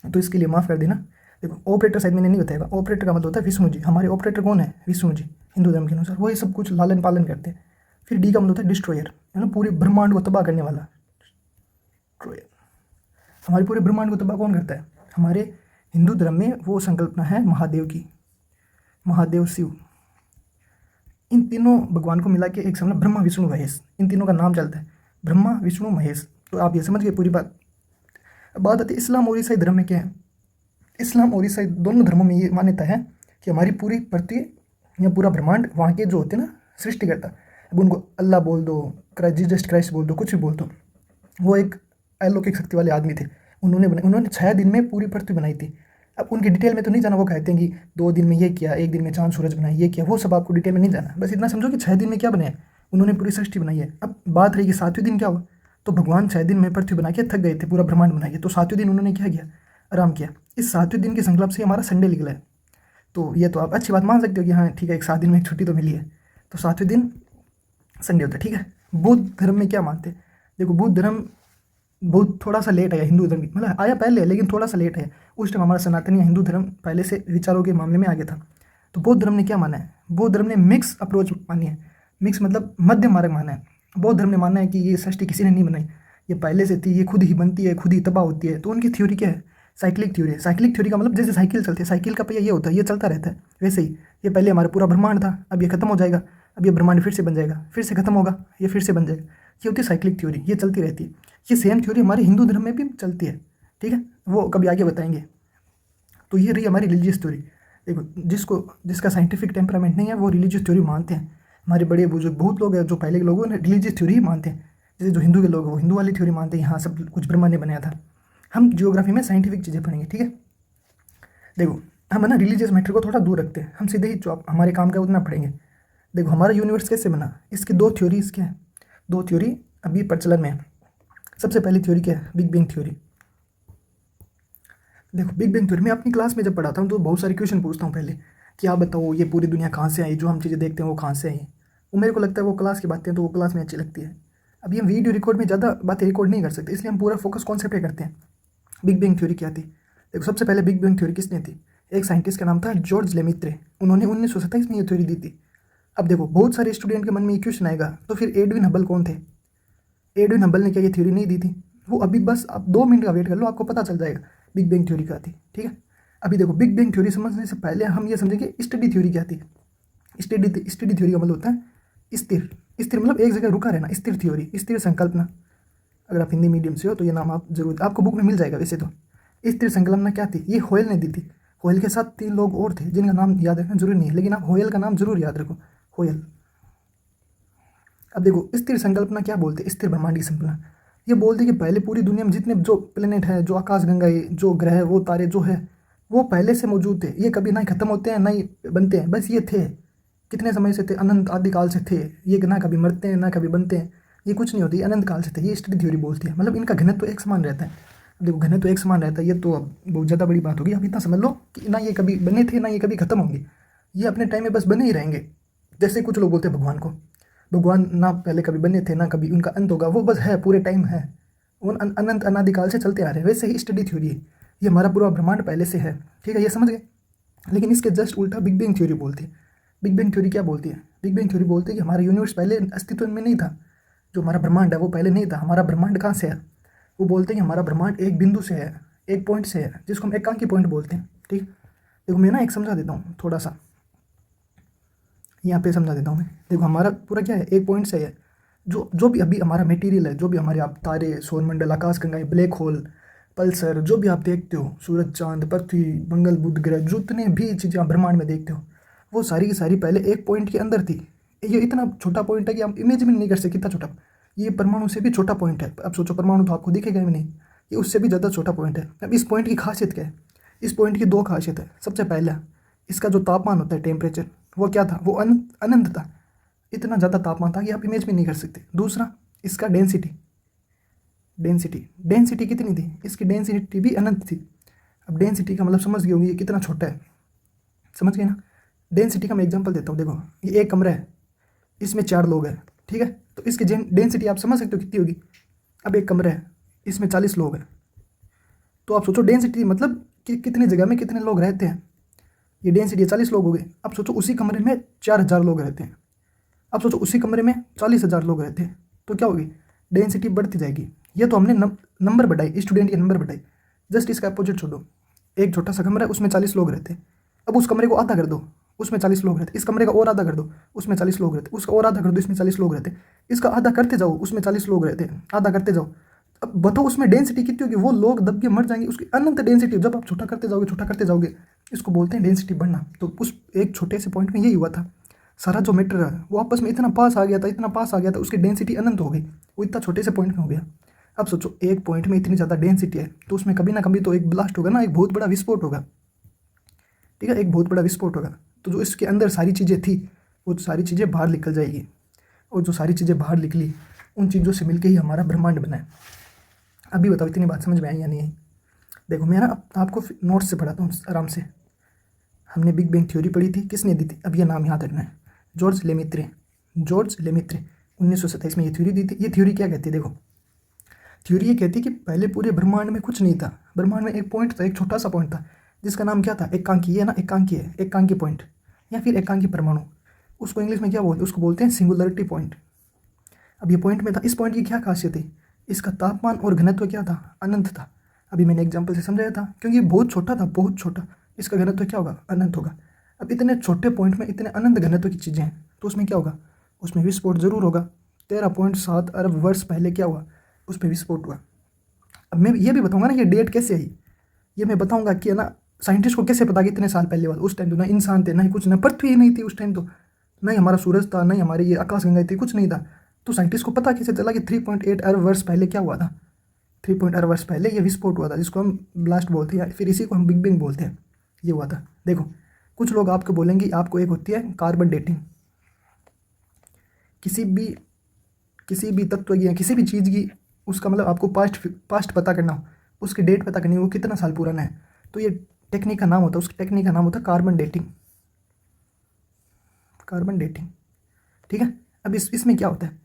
तो इसके लिए माफ़ कर देना। देखो ऑपरेटर शायद मैंने नहीं बताया, ऑपरेटर का मतलब होता है विष्णु जी। हमारे ऑपरेटर कौन है, विष्णु जी, हिंदू धर्म के अनुसार वही सब कुछ लालन पालन करते हैं। फिर डी का मतलब होता है डिस्ट्रॉयर, है ना, पूरे ब्रह्मांड को तबाह करने वाला। डिस्ट्रॉयर, हमारे पूरे ब्रह्मांड को तबाह कौन करता है, हमारे हिंदू धर्म में वो संकल्पना है महादेव की, महादेव शिव। इन तीनों भगवान को मिला के एक समय ब्रह्मा विष्णु महेश, इन तीनों का नाम चलता है। ब्रह्मा विष्णु महेश। तो आप ये समझ गए पूरी बात। अब बात आती है इस्लाम और ईसाई धर्म में क्या है। इस्लाम और ईसाई दोनों धर्मों में ये मान्यता है कि हमारी पूरी पृथ्वी या पूरा ब्रह्मांड वहाँ के जो होते हैं ना सृष्टिकर्ता, अब उनको अल्लाह बोल दो, जीसस क्राइस्ट बोल दो, कुछ भी बोल दो, वो एक अलौकिक शक्ति वाले आदमी थे। उन्होंने 6 दिन में पूरी पृथ्वी बनाई थी। अब उनकी डिटेल में तो नहीं जाना, वो कहते हैं कि 2 दिन में ये किया, 1 दिन में चांद सूरज बनाया, ये किया, वो सब आपको डिटेल में नहीं जाना। बस इतना समझो कि 6 दिन में क्या बनाया, उन्होंने पूरी सृष्टि बनाई है। अब बात रही कि 7वें दिन क्या हुआ, तो भगवान 6 दिन में पृथ्वी बना के थक गए थे, पूरा ब्रह्मांड बनाइए, तो 7वें दिन उन्होंने क्या किया, आराम किया। इस 7वें दिन के संकल्प से हमारा संडे निकला है। तो ये तो आप अच्छी बात मान सकते हो कि हाँ ठीक है, एक 7 दिन में एक छुट्टी तो मिली है, तो 7वें दिन संडे होता है, ठीक है। बौद्ध धर्म में क्या मानते हैं, देखो बौद्ध धर्म बहुत थोड़ा सा लेट आया, हिंदू धर्म मतलब आया पहले लेकिन थोड़ा सा लेट है। उस टाइम हमारा सनातनी हिंदू धर्म पहले से विचारों के मामले में आगे था। तो बौद्ध धर्म ने क्या माना है, बौद्ध धर्म ने मिक्स अप्रोच मानी है। मिक्स मतलब मध्य मार्ग माना है। बौद्ध धर्म ने माना है कि ये सृष्टि किसी ने नहीं बनाई, ये पहले से थी, ये खुद ही बनती है, खुद ही तबाह होती है। तो उनकी थ्योरी क्या है, साइक्लिक थ्योरी है। साइक्लिक थ्योरी का मतलब जैसे साइकिल चलती है, साइकिल का पहिया ये होता है, ये चलता रहता है, वैसे ही ये पहले हमारा पूरा ब्रह्मांड था, अब ये खत्म हो जाएगा, अब ये ब्रह्मांड फिर से बन जाएगा, फिर से खत्म होगा, ये फिर से बन जाएगा। ये होती है साइक्लिक थ्योरी, ये चलती रहती है। ये सेम थ्योरी हमारे हिंदू धर्म में भी चलती है, ठीक है, वो कभी आगे बताएंगे। तो ये रही हमारी रिलीजियस थ्योरी। देखो जिसका साइंटिफिक टेम्परामेंट नहीं है वो रिलीजियस थ्योरी मानते हैं। हमारे बड़े बुजुर्ग बहुत लोग हैं जो पहले के लोगों ने रिलीजियस थ्योरी ही मानते हैं। जैसे जो हिंदू के लोग हैं वो हिंदू वाली थ्योरी मानते हैं, यहाँ सब कुछ ब्रह्मा ने बनाया था। हम जियोग्राफी में साइंटिफिक चीज़ें पढ़ेंगे, ठीक है। देखो हम है ना रिलीजियस मैटर को थोड़ा दूर रखते हैं, हम सीधे ही जो हमारे काम का उतना पढ़ेंगे। देखो हमारा यूनिवर्स कैसे बना, इसकी 2 थ्योरीज क्या है, 2 थ्योरी अभी प्रचलन में है। सबसे पहली थ्योरी क्या है, बिग बैंग थ्योरी। देखो बिग बैंग थ्योरी मैं अपनी क्लास में जब पढ़ाता हूँ तो बहुत सारे क्वेश्चन पूछता हूँ पहले कि आप बताओ ये पूरी दुनिया कहाँ से आई, जो हम चीज़ें देखते हैं वो कहाँ से आई। वो मेरे को लगता है वो क्लास की बातें तो वो क्लास में अच्छी लगती है। अभी हम वीडियो रिकॉर्ड में ज़्यादा बातें रिकॉर्ड नहीं कर सकते, इसलिए हम पूरा फोकस कॉन्सेप्ट पे करते हैं। बिग बैंग थ्योरी क्या थी, देखो सबसे पहले बिग बैंग थ्योरी किसने थी, एक साइंटिस्ट का नाम था जॉर्ज लेमित्रे। उन्होंने 1927 में ये थ्योरी दी थी। अब देखो बहुत सारे स्टूडेंट के मन में ये क्वेश्चन आएगा, तो फिर एडविन हबल कौन थे। एडविन हबल ने क्या ये थ्योरी नहीं दी थी, वो अभी बस आप 2 मिनट का वेट कर लो, आपको पता चल जाएगा बिग बैंग थ्योरी क्या थी, ठीक है। अभी देखो बिग बैंग थ्योरी समझने से पहले हम ये समझेंगे स्टडी थ्योरी क्या थी। स्टडी थ्योरी का मतलब होता है स्थिर, स्थिर मतलब एक जगह रुका रहना, स्थिर थ्योरी, स्थिर संकल्पना। अगर आप हिंदी मीडियम से हो तो ये नाम आप जरूर आपको बुक में मिल जाएगा वैसे तो। स्थिर संकल्पना क्या थी, ये होयल ने दी थी। होयल के साथ 3 लोग और थे जिनका नाम याद रखना जरूरी नहीं है, लेकिन आप होयल का नाम जरूर याद रखो, होयल। अब देखो स्थिर संकल्पना क्या बोलते हैं, स्थिर ब्रह्मांड की संकल्पना ये बोलते हैं कि पहले पूरी दुनिया में जितने जो प्लेनेट है, जो आकाशगंगा है, जो ग्रह, वो तारे जो है वो पहले से मौजूद थे। ये कभी ना ही खत्म होते हैं ना ही बनते हैं, बस ये थे, कितने समय से थे, अनंत आदिकाल से थे। ये ना कभी मरते हैं ना कभी बनते हैं, ये कुछ नहीं होती, अनंत काल से थे। ये स्टडी थ्योरी बोलती है, मतलब इनका घनत्व एक समान रहता है। देखो घनत्व एक समान रहता है, ये तो अब बहुत ज़्यादा बड़ी बात होगी। अब इतना समझ लो कि ना ये कभी बने थे ना ये कभी खत्म होंगे, ये अपने टाइम में बस बने ही रहेंगे। जैसे कुछ लोग बोलते हैं भगवान को, भगवान ना पहले कभी बने थे ना कभी उनका अंत होगा, वो बस है, पूरे टाइम है, उन अनंत अनादिकाल से चलते आ रहे हैं। वैसे ही स्टडी थ्योरी है, ये हमारा पूरा ब्रह्मांड पहले से है, ठीक है, ये समझ गए। लेकिन इसके जस्ट उल्टा बिग बैंग थ्योरी बोलती है। बिग बैंग थ्योरी क्या बोलती है, बिग बैंग थ्योरी बोलती है कि हमारा यूनिवर्स पहले अस्तित्व में नहीं था, जो हमारा ब्रह्मांड है वो पहले नहीं था। हमारा ब्रह्मांड कहाँ से है, वो बोलते हैं कि हमारा ब्रह्मांड एक बिंदु से है, एक पॉइंट से है, जिसको हम एकांकी पॉइंट बोलते हैं, ठीक। देखो मैं ना एक समझा देता हूँ थोड़ा सा, यहाँ पे समझा देता हूँ मैं। देखो हमारा पूरा क्या है, एक पॉइंट से है। जो भी अभी हमारा मटेरियल है, जो भी हमारे आप तारे, सौरमंडल, आकाशगंगाएं, ब्लैक होल, पल्सर, जो भी आप देखते हो, सूरज, चांद, पृथ्वी, मंगल, बुध ग्रह, जितने भी चीज़ें आप ब्रह्मांड में देखते हो वो सारी की सारी पहले एक पॉइंट के अंदर थी। ये इतना छोटा पॉइंट है कि आप इमेजिन नहीं कर सकते कितना छोटा। ये परमाणु से भी छोटा पॉइंट है। अब सोचो परमाणु तो आपको दिखेगा भी नहीं, ये उससे भी ज़्यादा छोटा पॉइंट है। अब इस पॉइंट की खासियत क्या है, इस पॉइंट की 2 खासियत है। सबसे पहला, इसका जो तापमान होता है, टेम्परेचर, वो क्या था, वो अनंत था, इतना ज़्यादा तापमान था कि आप इमेज भी नहीं कर सकते। दूसरा, इसका डेंसिटी, डेंसिटी कितनी थी, इसकी डेंसिटी भी अनंत थी। अब डेंसिटी का मतलब समझ गए होंगे ये कितना छोटा है, समझ गए ना। डेंसिटी का मैं एग्जांपल देता हूँ। देखो ये एक कमरा है, इसमें 4 लोग हैं, ठीक है, तो इसकी डेंसिटी आप समझ सकते हो कितनी होगी। अब एक कमरा है, इसमें 40 लोग हैं, तो आप सोचो डेंसिटी मतलब कि कितनी जगह में कितने लोग रहते हैं। ये डेंसिटी 40 लोग हो गए। अब सोचो उसी कमरे में 4000 लोग रहते हैं। अब सोचो उसी कमरे में 40,000 लोग रहते हैं, तो क्या होगी, डेंसिटी बढ़ती जाएगी। ये तो हमने नंबर बढ़ाई, स्टूडेंट के नंबर बढ़ाई। जस्ट इसका अपोजिट छोड़ो, एक छोटा सा कमरा है, उसमें 40 लोग रहते हैं। अब उस कमरे को आधा कर दो, उसमें 40 लोग रहते। इस कमरे का और आधा कर दो, उसमें 40 लोग रहते। उसका और आधा कर दो, इसमें 40 लोग रहते। इसका आधा करते जाओ, उसमें 40 लोग रहते हैं, आधा करते जाओ। अब बताओ उसमें डेंसिटी कितनी होगी? वो लोग दब के मर जाएंगे, उसकी अनंत डेंसिटी। जब आप छोटा करते जाओगे, छोटा करते जाओगे, इसको बोलते हैं डेंसिटी बढ़ना। तो उस एक छोटे से पॉइंट में यही हुआ था। सारा जो मैटर है वो आपस में इतना पास आ गया था, इतना पास आ गया था, उसकी डेंसिटी अनंत हो गई। वो इतना छोटे से पॉइंट में हो गया। अब सोचो एक पॉइंट में इतनी ज़्यादा डेंसिटी है, तो उसमें कभी ना कभी तो एक ब्लास्ट होगा ना, एक बहुत बड़ा विस्फोट होगा। ठीक है, एक बहुत बड़ा विस्फोट होगा। तो जो इसके अंदर सारी चीज़ें थी, वो सारी चीज़ें बाहर निकल जाएगी। और जो सारी चीज़ें बाहर निकली, उन चीज़ों से मिलके ही हमारा ब्रह्मांड बना है। अभी बताओ इतनी बात समझ में आई या नहीं आई? देखो मैं ना आपको नोट्स से पढ़ाता हूँ आराम से। हमने बिग बैंग थ्योरी पढ़ी थी, किसने दी थी? अब ये नाम याद रखना है, जॉर्ज लेमेत्रे। जॉर्ज लेमेत्रे 1927 में ये थ्योरी दी थी। ये थ्योरी क्या कहती है? देखो, थ्योरी ये कहती है कि पहले पूरे ब्रह्मांड में कुछ नहीं था। ब्रह्मांड में एक पॉइंट था, एक छोटा सा पॉइंट था, जिसका नाम क्या था? एकांकी। ये ना एकांकी है, एकांकी पॉइंट या फिर एकांकी परमाणु। उसको इंग्लिश में क्या बोलते हैं? उसको बोलते हैं सिंगुलरिटी पॉइंट। अब ये पॉइंट में था। इस पॉइंट की क्या खासियत है? इसका तापमान और घनत्व क्या था? अनंत था। अभी मैंने एग्जाम्पल से समझाया था, क्योंकि बहुत छोटा था, बहुत छोटा। इसका घनत्व क्या होगा? अनंत होगा। अब इतने छोटे पॉइंट में इतने अनंत घनत्व की चीज़ें हैं, तो उसमें क्या होगा? उसमें विस्फोट जरूर होगा। 13.7 अरब वर्ष पहले क्या हुआ? उस पर विस्फोट हुआ। अब मैं ये भी बताऊंगा ना ये डेट कैसे आई। ये मैं बताऊंगा कि है ना, साइंटिस्ट को कैसे पता कि इतने साल पहले वाला। उस टाइम तो ना इंसान थे, ना ही कुछ, ना पृथ्वी ही नहीं थी उस टाइम तो, ना ही हमारा सूरज था, ना ही हमारी ये आकाशगंगा थी, कुछ नहीं था। तो साइंटिस्ट को पता कैसे चला कि 3.8 अरब वर्ष पहले क्या हुआ था? 3 अरब वर्ष पहले ये विस्फोट हुआ था, जिसको हम ब्लास्ट बोलते हैं, या फिर इसी को हम बिग बैंग बोलते हैं। ये हुआ था। देखो, कुछ लोग आपको बोलेंगे, आपको एक होती है कार्बन डेटिंग। किसी भी तत्व की या किसी भी चीज़ की, उसका मतलब आपको पास्ट पता करना हो, उसकी डेट पता करनी हो, वो कितना साल पुराना है, तो ये टेक्निक का नाम होता है, उस टेक्निक का नाम होता है कार्बन डेटिंग। कार्बन डेटिंग, ठीक है। अब इसमें क्या होता है?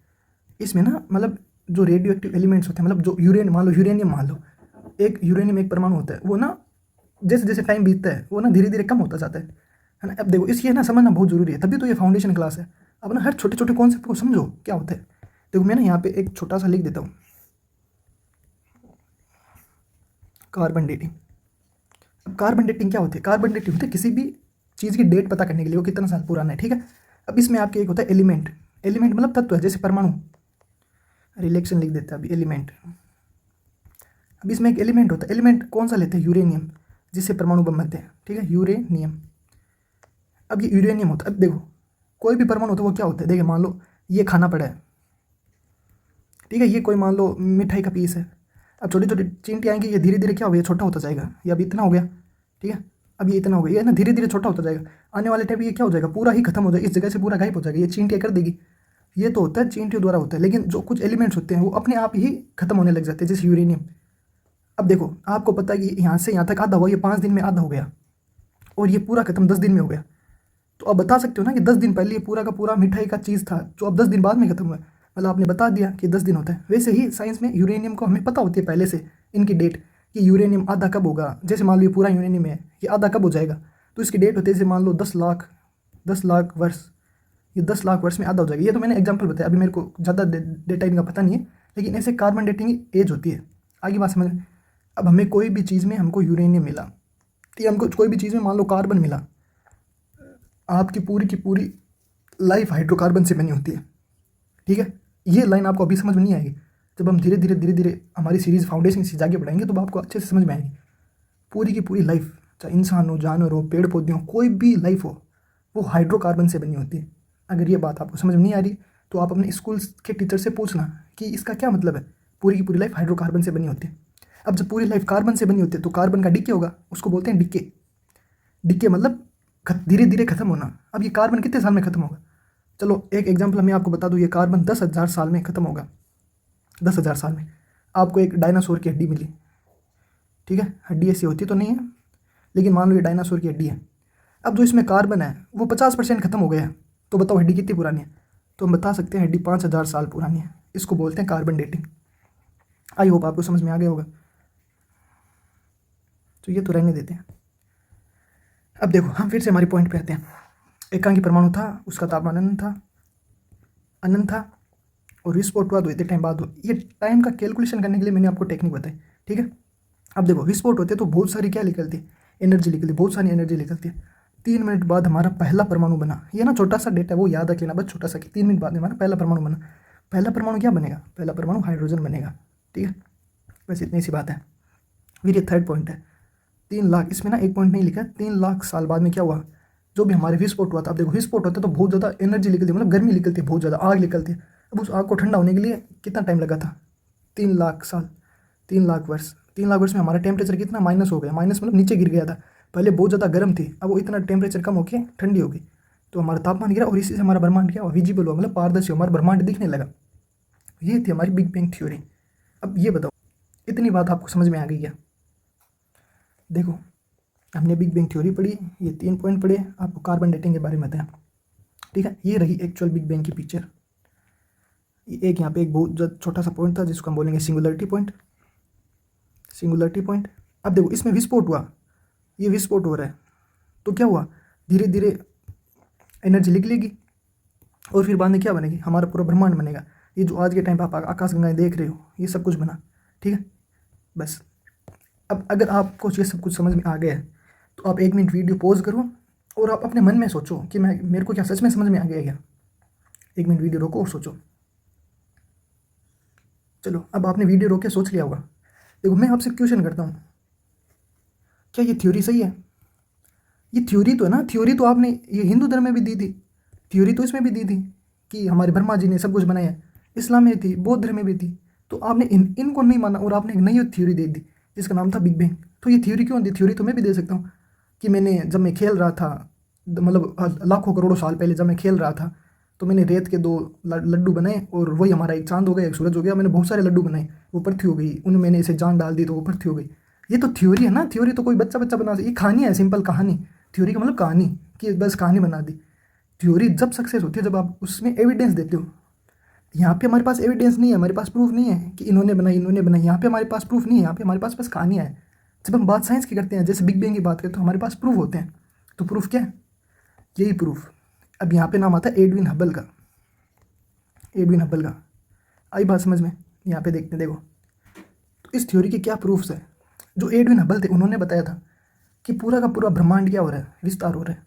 इसमें ना मतलब जो रेडियो एक्टिव एलिमेंट्स होते हैं, मतलब जो यूरेनियम मान लो, एक यूरेनियम एक परमाणु होता है, वो ना जैसे जैसे टाइम बीतता है वो ना धीरे धीरे कम होता जाता है ना। अब देखो इसलिए ना समझना बहुत जरूरी है, तभी तो ये फाउंडेशन क्लास है। अब ना हर छोटे छोटे कॉन्सेप्ट को समझो क्या होता है। देखो मैं ना यहाँ पे एक छोटा सा लिख देता हूँ, कार्बन डेटिंग। अब कार्बन डेटिंग क्या होती है? कार्बन डेटिंग होती है किसी भी चीज़ की डेट पता करने के लिए, वो कितना साल पुराना है, ठीक है। अब इसमें आपके एक होता है एलिमेंट। एलिमेंट मतलब तत्व है, जैसे परमाणु। रिलेक्शन लिख देता है अभी, एलिमेंट। अब इसमें एक एलिमेंट होता है। एलिमेंट कौन सा लेते हैं? यूरेनियम, जिससे परमाणु बम बनते हैं, ठीक है, यूरेनियम। अब ये यूरेनियम होता है। अब देखो कोई भी परमाणु होता है वो क्या होता है? देखिए मान लो ये खाना पड़ा है, ठीक है, ये कोई मान लो मिठाई का पीस है। अब छोटी छोटी चींटी आएंगी, ये धीरे धीरे क्या हो गया? छोटा होता जाएगा। ये अब इतना हो गया, ठीक है, अब ये इतना हो गया, ये ना धीरे धीरे छोटा होता जाएगा। आने वाले टाइम ये क्या हो जाएगा? पूरा ही खत्म हो जाएगा, इस जगह से पूरा गायब हो जाएगा, ये चींटियाँ कर देगी। ये तो होता है चींटियों द्वारा होता है। लेकिन जो कुछ एलिमेंट्स होते हैं वो अपने आप ही खत्म होने लग जाते हैं, जैसे यूरेनियम। अब देखो आपको पता है कि यहाँ से यहाँ तक आधा हुआ, ये 5 दिन में आधा हो गया, और ये पूरा खत्म 10 दिन में हो गया। तो आप बता सकते हो ना कि 10 दिन पहले ये पूरा का पूरा मिठाई का चीज़ था, जो अब 10 दिन बाद में खत्म हुआ है। मतलब आपने बता दिया कि 10 दिन होता है। वैसे ही साइंस में यूरेनियम को हमें पता होती है पहले से इनकी डेट, कि यूरेनियम आधा कब होगा। जैसे मान लो ये पूरा यूरेनियम है, ये आधा कब हो जाएगा, तो इसकी डेट होती है, जैसे मान लो 10 लाख वर्ष, ये 10 लाख वर्ष में आधा हो जाएगा। ये तो मैंने एग्जाम्पल बताया, अभी मेरे को ज़्यादा डेटा इनका पता नहीं है, लेकिन ऐसे कार्बन डेटिंग एज होती है। आगे बात समझ। अब हमें कोई भी चीज़ में हमको यूरेनियम मिला, या हमको कोई भी चीज़ में मान लो कार्बन मिला, आपकी पूरी की पूरी लाइफ हाइड्रोकार्बन से बनी होती है, ठीक है। ये लाइन आपको अभी समझ में नहीं आएगी, जब हम धीरे धीरे हमारी सीरीज़ फाउंडेशन से आगे बढ़ाएंगे तो आपको अच्छे से समझ में आएगी। पूरी की पूरी लाइफ, चाहे इंसान हो, जानवर हो, पेड़ पौधे हो, कोई भी लाइफ हो, वो हाइड्रोकार्बन से बनी होती है। अगर ये बात आपको समझ में नहीं आ रही तो आप अपने स्कूल के टीचर से पूछना कि इसका क्या मतलब है। पूरी की पूरी लाइफ हाइड्रोकार्बन से बनी होती है। अब जब पूरी लाइफ कार्बन से बनी होती है तो कार्बन का डिके होगा, उसको बोलते हैं डिके। डिके मतलब धीरे धीरे खत्म होना। अब ये कार्बन कितने साल में खत्म होगा? चलो एक एग्जाम्पल मैं आपको बता दूँ, ये कार्बन 10,000 साल में खत्म होगा। 10,000 साल में आपको एक डायनासोर की हड्डी मिली, ठीक है, हड्डी ऐसी होती तो नहीं है, लेकिन मान लो ये डायनासोर की हड्डी है। अब जो इसमें कार्बन है वो 50% खत्म हो गया है, तो बताओ हड्डी कितनी पुरानी है? तो हम बता सकते हैं हड्डी 5,000 साल पुरानी है। इसको बोलते हैं कार्बन डेटिंग। आई होप आपको समझ में आ गया होगा। तो ये तो रहने देते हैं। अब देखो हम फिर से हमारे पॉइंट पे आते हैं। एकांकी परमाणु था, उसका तापमान अनंत था, और विस्फोट हुआ तो इतने टाइम बाद हुआ। ये टाइम का कैलकुलेशन करने के लिए मैंने आपको टेक्निक बताई, ठीक है। अब देखो विस्फोट होते तो बहुत सारी क्या निकलती है? एनर्जी निकलती, बहुत सारी एनर्जी निकलती है। 3 मिनट बाद हमारा पहला परमाणु बना। ये ना छोटा सा डेटा वो याद रख लेना बस, छोटा सा कि 3 मिनट बाद हमारा पहला परमाणु बना। पहला परमाणु क्या बनेगा? पहला परमाणु हाइड्रोजन बनेगा। ठीक है, बस इतनी सी बात है। फिर ये थर्ड पॉइंट है 3 लाख, इसमें ना एक पॉइंट नहीं लिखा है। 3 लाख साल बाद में क्या हुआ? जो भी हमारे विस्फोट हुआ था, अब देखो विस्फोट होता है तो बहुत ज़्यादा एनर्जी निकलती है, मतलब गर्मी निकलती है, बहुत ज़्यादा आग निकलती है। अब उस आग को ठंडा होने के लिए कितना टाइम लगा था? 3 लाख साल, 3 लाख वर्ष। 3 लाख वर्ष में हमारा टेम्परेचर कितना माइनस हो गया, माइनस मतलब नीचे गिर गया था। पहले बहुत ज़्यादा गर्म थी, अब वो इतना टेम्परेचर कम होकर ठंडी हो गई, तो हमारा तापमान गिरा और इसी से हमारा ब्रह्मांड क्या हुआ? विजिबल हुआ, मतलब पारदर्शी, हमारा ब्रह्मांड दिखने लगा। ये थी हमारी बिग बैंग थ्योरी। अब ये बताओ, इतनी बात आपको समझ में आ गई क्या? देखो, हमने बिग बैंग थ्योरी पढ़ी, ये 3 पॉइंट पढ़े, आपको कार्बन डेटिंग के बारे में बताया। ठीक है, ये रही एक्चुअल बिग बैंग की पिक्चर। एक यहाँ पे एक बहुत छोटा सा पॉइंट था जिसको हम बोलेंगे सिंगुलरिटी पॉइंट। Singularity point. अब देखो इसमें विस्फोट हुआ, ये विस्फोट हो रहा है, तो क्या हुआ? धीरे धीरे एनर्जी निकलेगी और फिर बाद में क्या बनेगी? हमारा पूरा ब्रह्मांड बनेगा। ये जो आज के टाइम पर आप आकाशगंगाएं देख रहे हो, ये सब कुछ बना। ठीक है, बस। अब अगर आपको ये सब कुछ समझ में आ गया है तो आप 1 मिनट वीडियो पॉज करो और आप अपने मन में सोचो कि मेरे को क्या सच में समझ में आ गया क्या? 1 मिनट वीडियो रोको और सोचो। चलो, अब आपने वीडियो रोक के सोच लिया होगा। देखो, मैं आपसे क्वेश्चन करता हूँ, क्या ये थ्योरी सही है? ये थ्योरी तो है ना, थ्योरी तो आपने ये हिंदू धर्म में भी दी थी, थ्योरी तो इसमें भी दी थी कि हमारे ब्रह्मा जी ने सब कुछ बनाया है। इस्लाम में थी, बौद्ध धर्म में भी थी, तो आपने इनको नहीं माना और आपने एक नई थ्योरी दे दी जिसका नाम था बिग बैंग। तो ये थ्योरी क्यों दी? थ्योरी तो मैं भी दे सकता हूँ कि मैंने जब मैं खेल रहा था, मतलब लाखों करोड़ों साल पहले जब मैं खेल रहा था, तो मैंने रेत के 2 लड्डू बनाए और वही हमारा एक चांद हो गया, एक सूरज हो गया। मैंने बहुत सारे लड्डू बनाए, वो पृथ्वी हो गई, उनमें मैंने इसे जान डाल दी तो वो पृथ्वी हो गई। ये तो थ्योरी है ना, थ्योरी तो कोई बच्चा बच्चा बना सकता, ये कहानी है, सिंपल कहानी। थ्योरी का मतलब कहानी, कि बस कहानी बना दी। थ्योरी जब सक्सेस होती है जब आप उसमें एविडेंस देते हो। यहाँ पे हमारे पास एविडेंस नहीं है, हमारे पास प्रूफ नहीं है कि इन्होंने बनाई, यहाँ पे हमारे पास प्रूफ नहीं है, यहाँ पे हमारे पास बस कहानियाँ है। जब हम बात साइंस की करते हैं, जैसे बिग बैंग की बात करते हैं, तो हमारे पास प्रूफ होते हैं। तो प्रूफ क्या है? यही प्रूफ। अब यहाँ पे नाम आता है एडविन हबल का, एडविन हबल का। आई बात समझ में? यहाँ पे देखते हैं, देखो तो इस थ्योरी के क्या प्रूफ्स है। जो एडविन हबल थे उन्होंने बताया था कि पूरा का पूरा ब्रह्मांड क्या हो रहा है? विस्तार हो रहा है।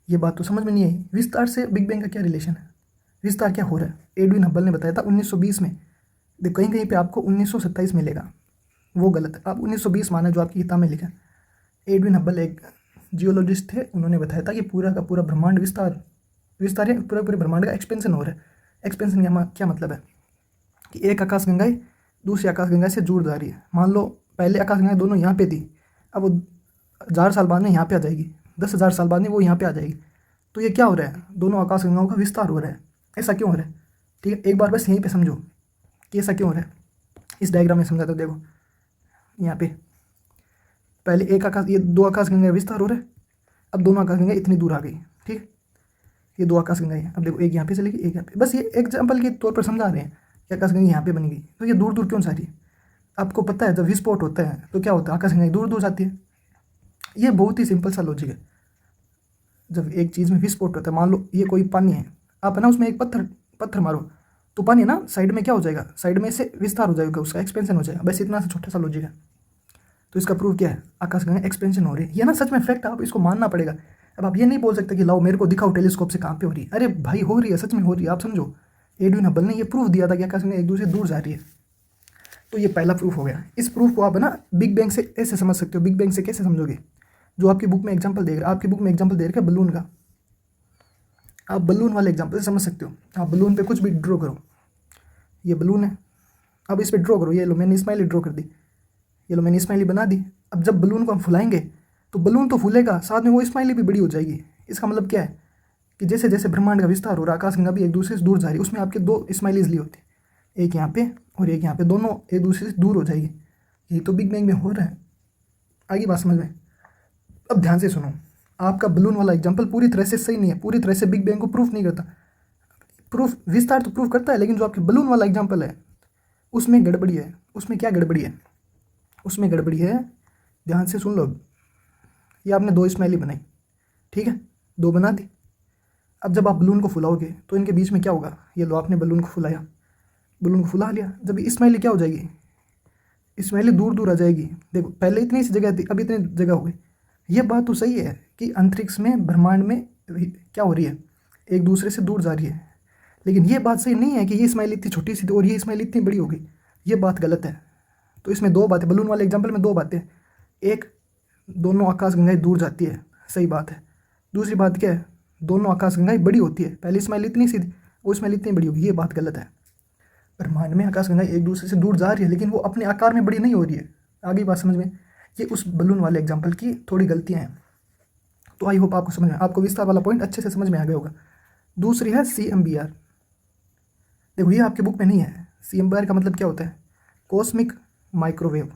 ये बात तो समझ में नहीं आई, विस्तार से बिग बैंग का क्या रिलेशन है? विस्तार क्या हो रहा है? एडविन हबल ने बताया था 1920 में। देखो कहीं कहीं पे आपको 1927 मिलेगा, वो गलत है, आप 1920 माना जो आपकी किताब में लिखा। एडविन हबल एक जियोलॉजिस्ट थे, उन्होंने बताया था कि पूरा का पूरा ब्रह्मांड विस्तार या पूरे पूरे ब्रह्मांड का एक्सपेंशन हो रहा है। एक्सपेंशन का क्या मतलब है? कि एक आकाशगंगाएं दूसरी आकाशगंगा से जुड़ जा रही है। मान लो पहले आकाशगंगाएं दोनों यहाँ पे थी, अब वो 1000 साल बाद में यहाँ पे आ जाएगी, 10,000 साल बाद में वो यहाँ पे आ जाएगी। तो ये क्या हो रहा है? दोनों आकाशगंगाओं का विस्तार हो रहा है। ऐसा क्यों हो रहा है? ठीक है, एक बार बस यहीं पे समझो कि ऐसा क्यों हो रहा है। इस डायग्राम में समझाता हूँ। देखो यहाँ पे पहले एक आकाश, ये 2 आकाशगंगाएं विस्तार हो रहा है, अब दोनों आकाशगंगाएं इतनी दूर आ गई। ठीक, ये 2 आकाशगंगाएं हैं। अब देखो एक यहाँ पे चलेगी, एक यहाँ पे, बस ये एग्जाम्पल के तौर पर समझा रहे हैं कि आकाशगंगा यहाँ पे बनेगी, तो ये दूर दूर क्यों जा रही है? आपको पता है जब विस्फोट होता है तो क्या होता है? आकाशगंगाएं दूर दूर जाती है। ये बहुत ही सिंपल सा लॉजिक है। जब एक चीज़ में विस्फोट होता है, मान लो ये कोई पानी है, आप है ना उसमें एक पत्थर मारो तो पानी ना साइड में क्या हो जाएगा? साइड में से विस्तार हो जाएगा, उसका एक्सपेंशन हो जाएगा। बस इतना सा छोटा सा लॉजिक है। तो इसका प्रूफ क्या है? आकाशगंगा एक्सपेंशन हो रही है। ये ना सच में फैक्ट है, आप इसको मानना पड़ेगा। अब आप ये नहीं बोल सकते कि लाओ मेरे को दिखाओ टेलीस्कोप से कहाँ पे हो रही है। अरे भाई हो रही है, सच में हो रही है, आप समझो। एडविन हबल ने ये प्रूफ दिया था कि आकाशगंगा एक दूसरे से दूर जा रही है। तो ये पहला प्रूफ हो गया। इस प्रूफ को आप है ना बिग बैंग से ऐसे समझ सकते हो। बिग बैंग से कैसे समझोगे? जो आपकी बुक में एग्जाम्पल देख रहा है, आपकी बुक में एग्जाम्पल दे रखा है बलून का, आप बलून वाले एग्जाम्पल से समझ सकते हो। आप बलून पे कुछ भी ड्रॉ करो, ये बलून है, अब इस पर ड्रॉ करो। ये लो मैंने स्माइली ड्रॉ कर दी, ये लो मैंने स्माइली बना दी। अब जब बलून को हम फुलाएंगे तो बलून तो फूलेगा, साथ में वो स्माइली भी बड़ी हो जाएगी। इसका मतलब क्या है? कि जैसे जैसे ब्रह्मांड का विस्तार हो रहा है, आकाशगंगा भी एक दूसरे से दूर जा रही है। उसमें आपके 2 स्माइलीज ली होती है, एक यहाँ पे और एक यहाँ पे, दोनों एक दूसरे से दूर हो जाएगी। यही तो बिग बैंग में हो रहा है। आगे बात समझ में? अब ध्यान से सुनो, आपका बलून वाला एग्जाम्पल पूरी तरह से सही नहीं है, पूरी तरह से बिग बैंग को प्रूफ नहीं करता। प्रूफ विस्तार तो प्रूफ करता है, लेकिन जो आपके बलून वाला एग्जाम्पल है उसमें गड़बड़ी है। उसमें क्या गड़बड़ी है? उसमें गड़बड़ी है, ध्यान से सुन लो। ये आपने 2 स्माइली बनाई, ठीक है, 2 बना दी। अब जब आप बलून को फुलाओगे तो इनके बीच में क्या होगा? ये लो आपने बलून को फुलाया, बलून को फुला लिया, जब स्माइली क्या हो जाएगी? स्माइली दूर दूर आ जाएगी। देखो पहले इतनी सी जगह थी, अब इतनी जगह हो गई। ये बात तो सही है कि अंतरिक्ष में, ब्रह्मांड में क्या हो रही है, एक दूसरे से दूर जा रही है, लेकिन ये बात सही नहीं है कि ये स्माइल इतनी छोटी सी थी और ये स्माइल इतनी बड़ी हो गई। ये बात गलत है। तो इसमें दो बातें, बलून वाले एग्जाम्पल में दो बातें। एक, दोनों आकाशगंगाएं दूर जाती है, सही बात है। दूसरी बात क्या है, दोनों आकाशगंगाएं बड़ी होती है। पहली स्माइल इतनी सी थी, वो स्माइल इतनी बड़ी होगी, ये बात गलत है। ब्रह्मांड में आकाशगंगाएं एक दूसरे से दूर जा रही है, लेकिन वो अपने आकार में बड़ी नहीं हो रही है। आगे बात समझ में। ये उस बलून वाले एग्जाम्पल की थोड़ी गलतियाँ हैं। तो आई होप आपको समझ में, आपको विस्तार वाला पॉइंट अच्छे से समझ में आ गया होगा। दूसरी है CMBR। देखो ये आपके बुक में नहीं है। CMBR का मतलब क्या होता है, कॉस्मिक माइक्रोवेव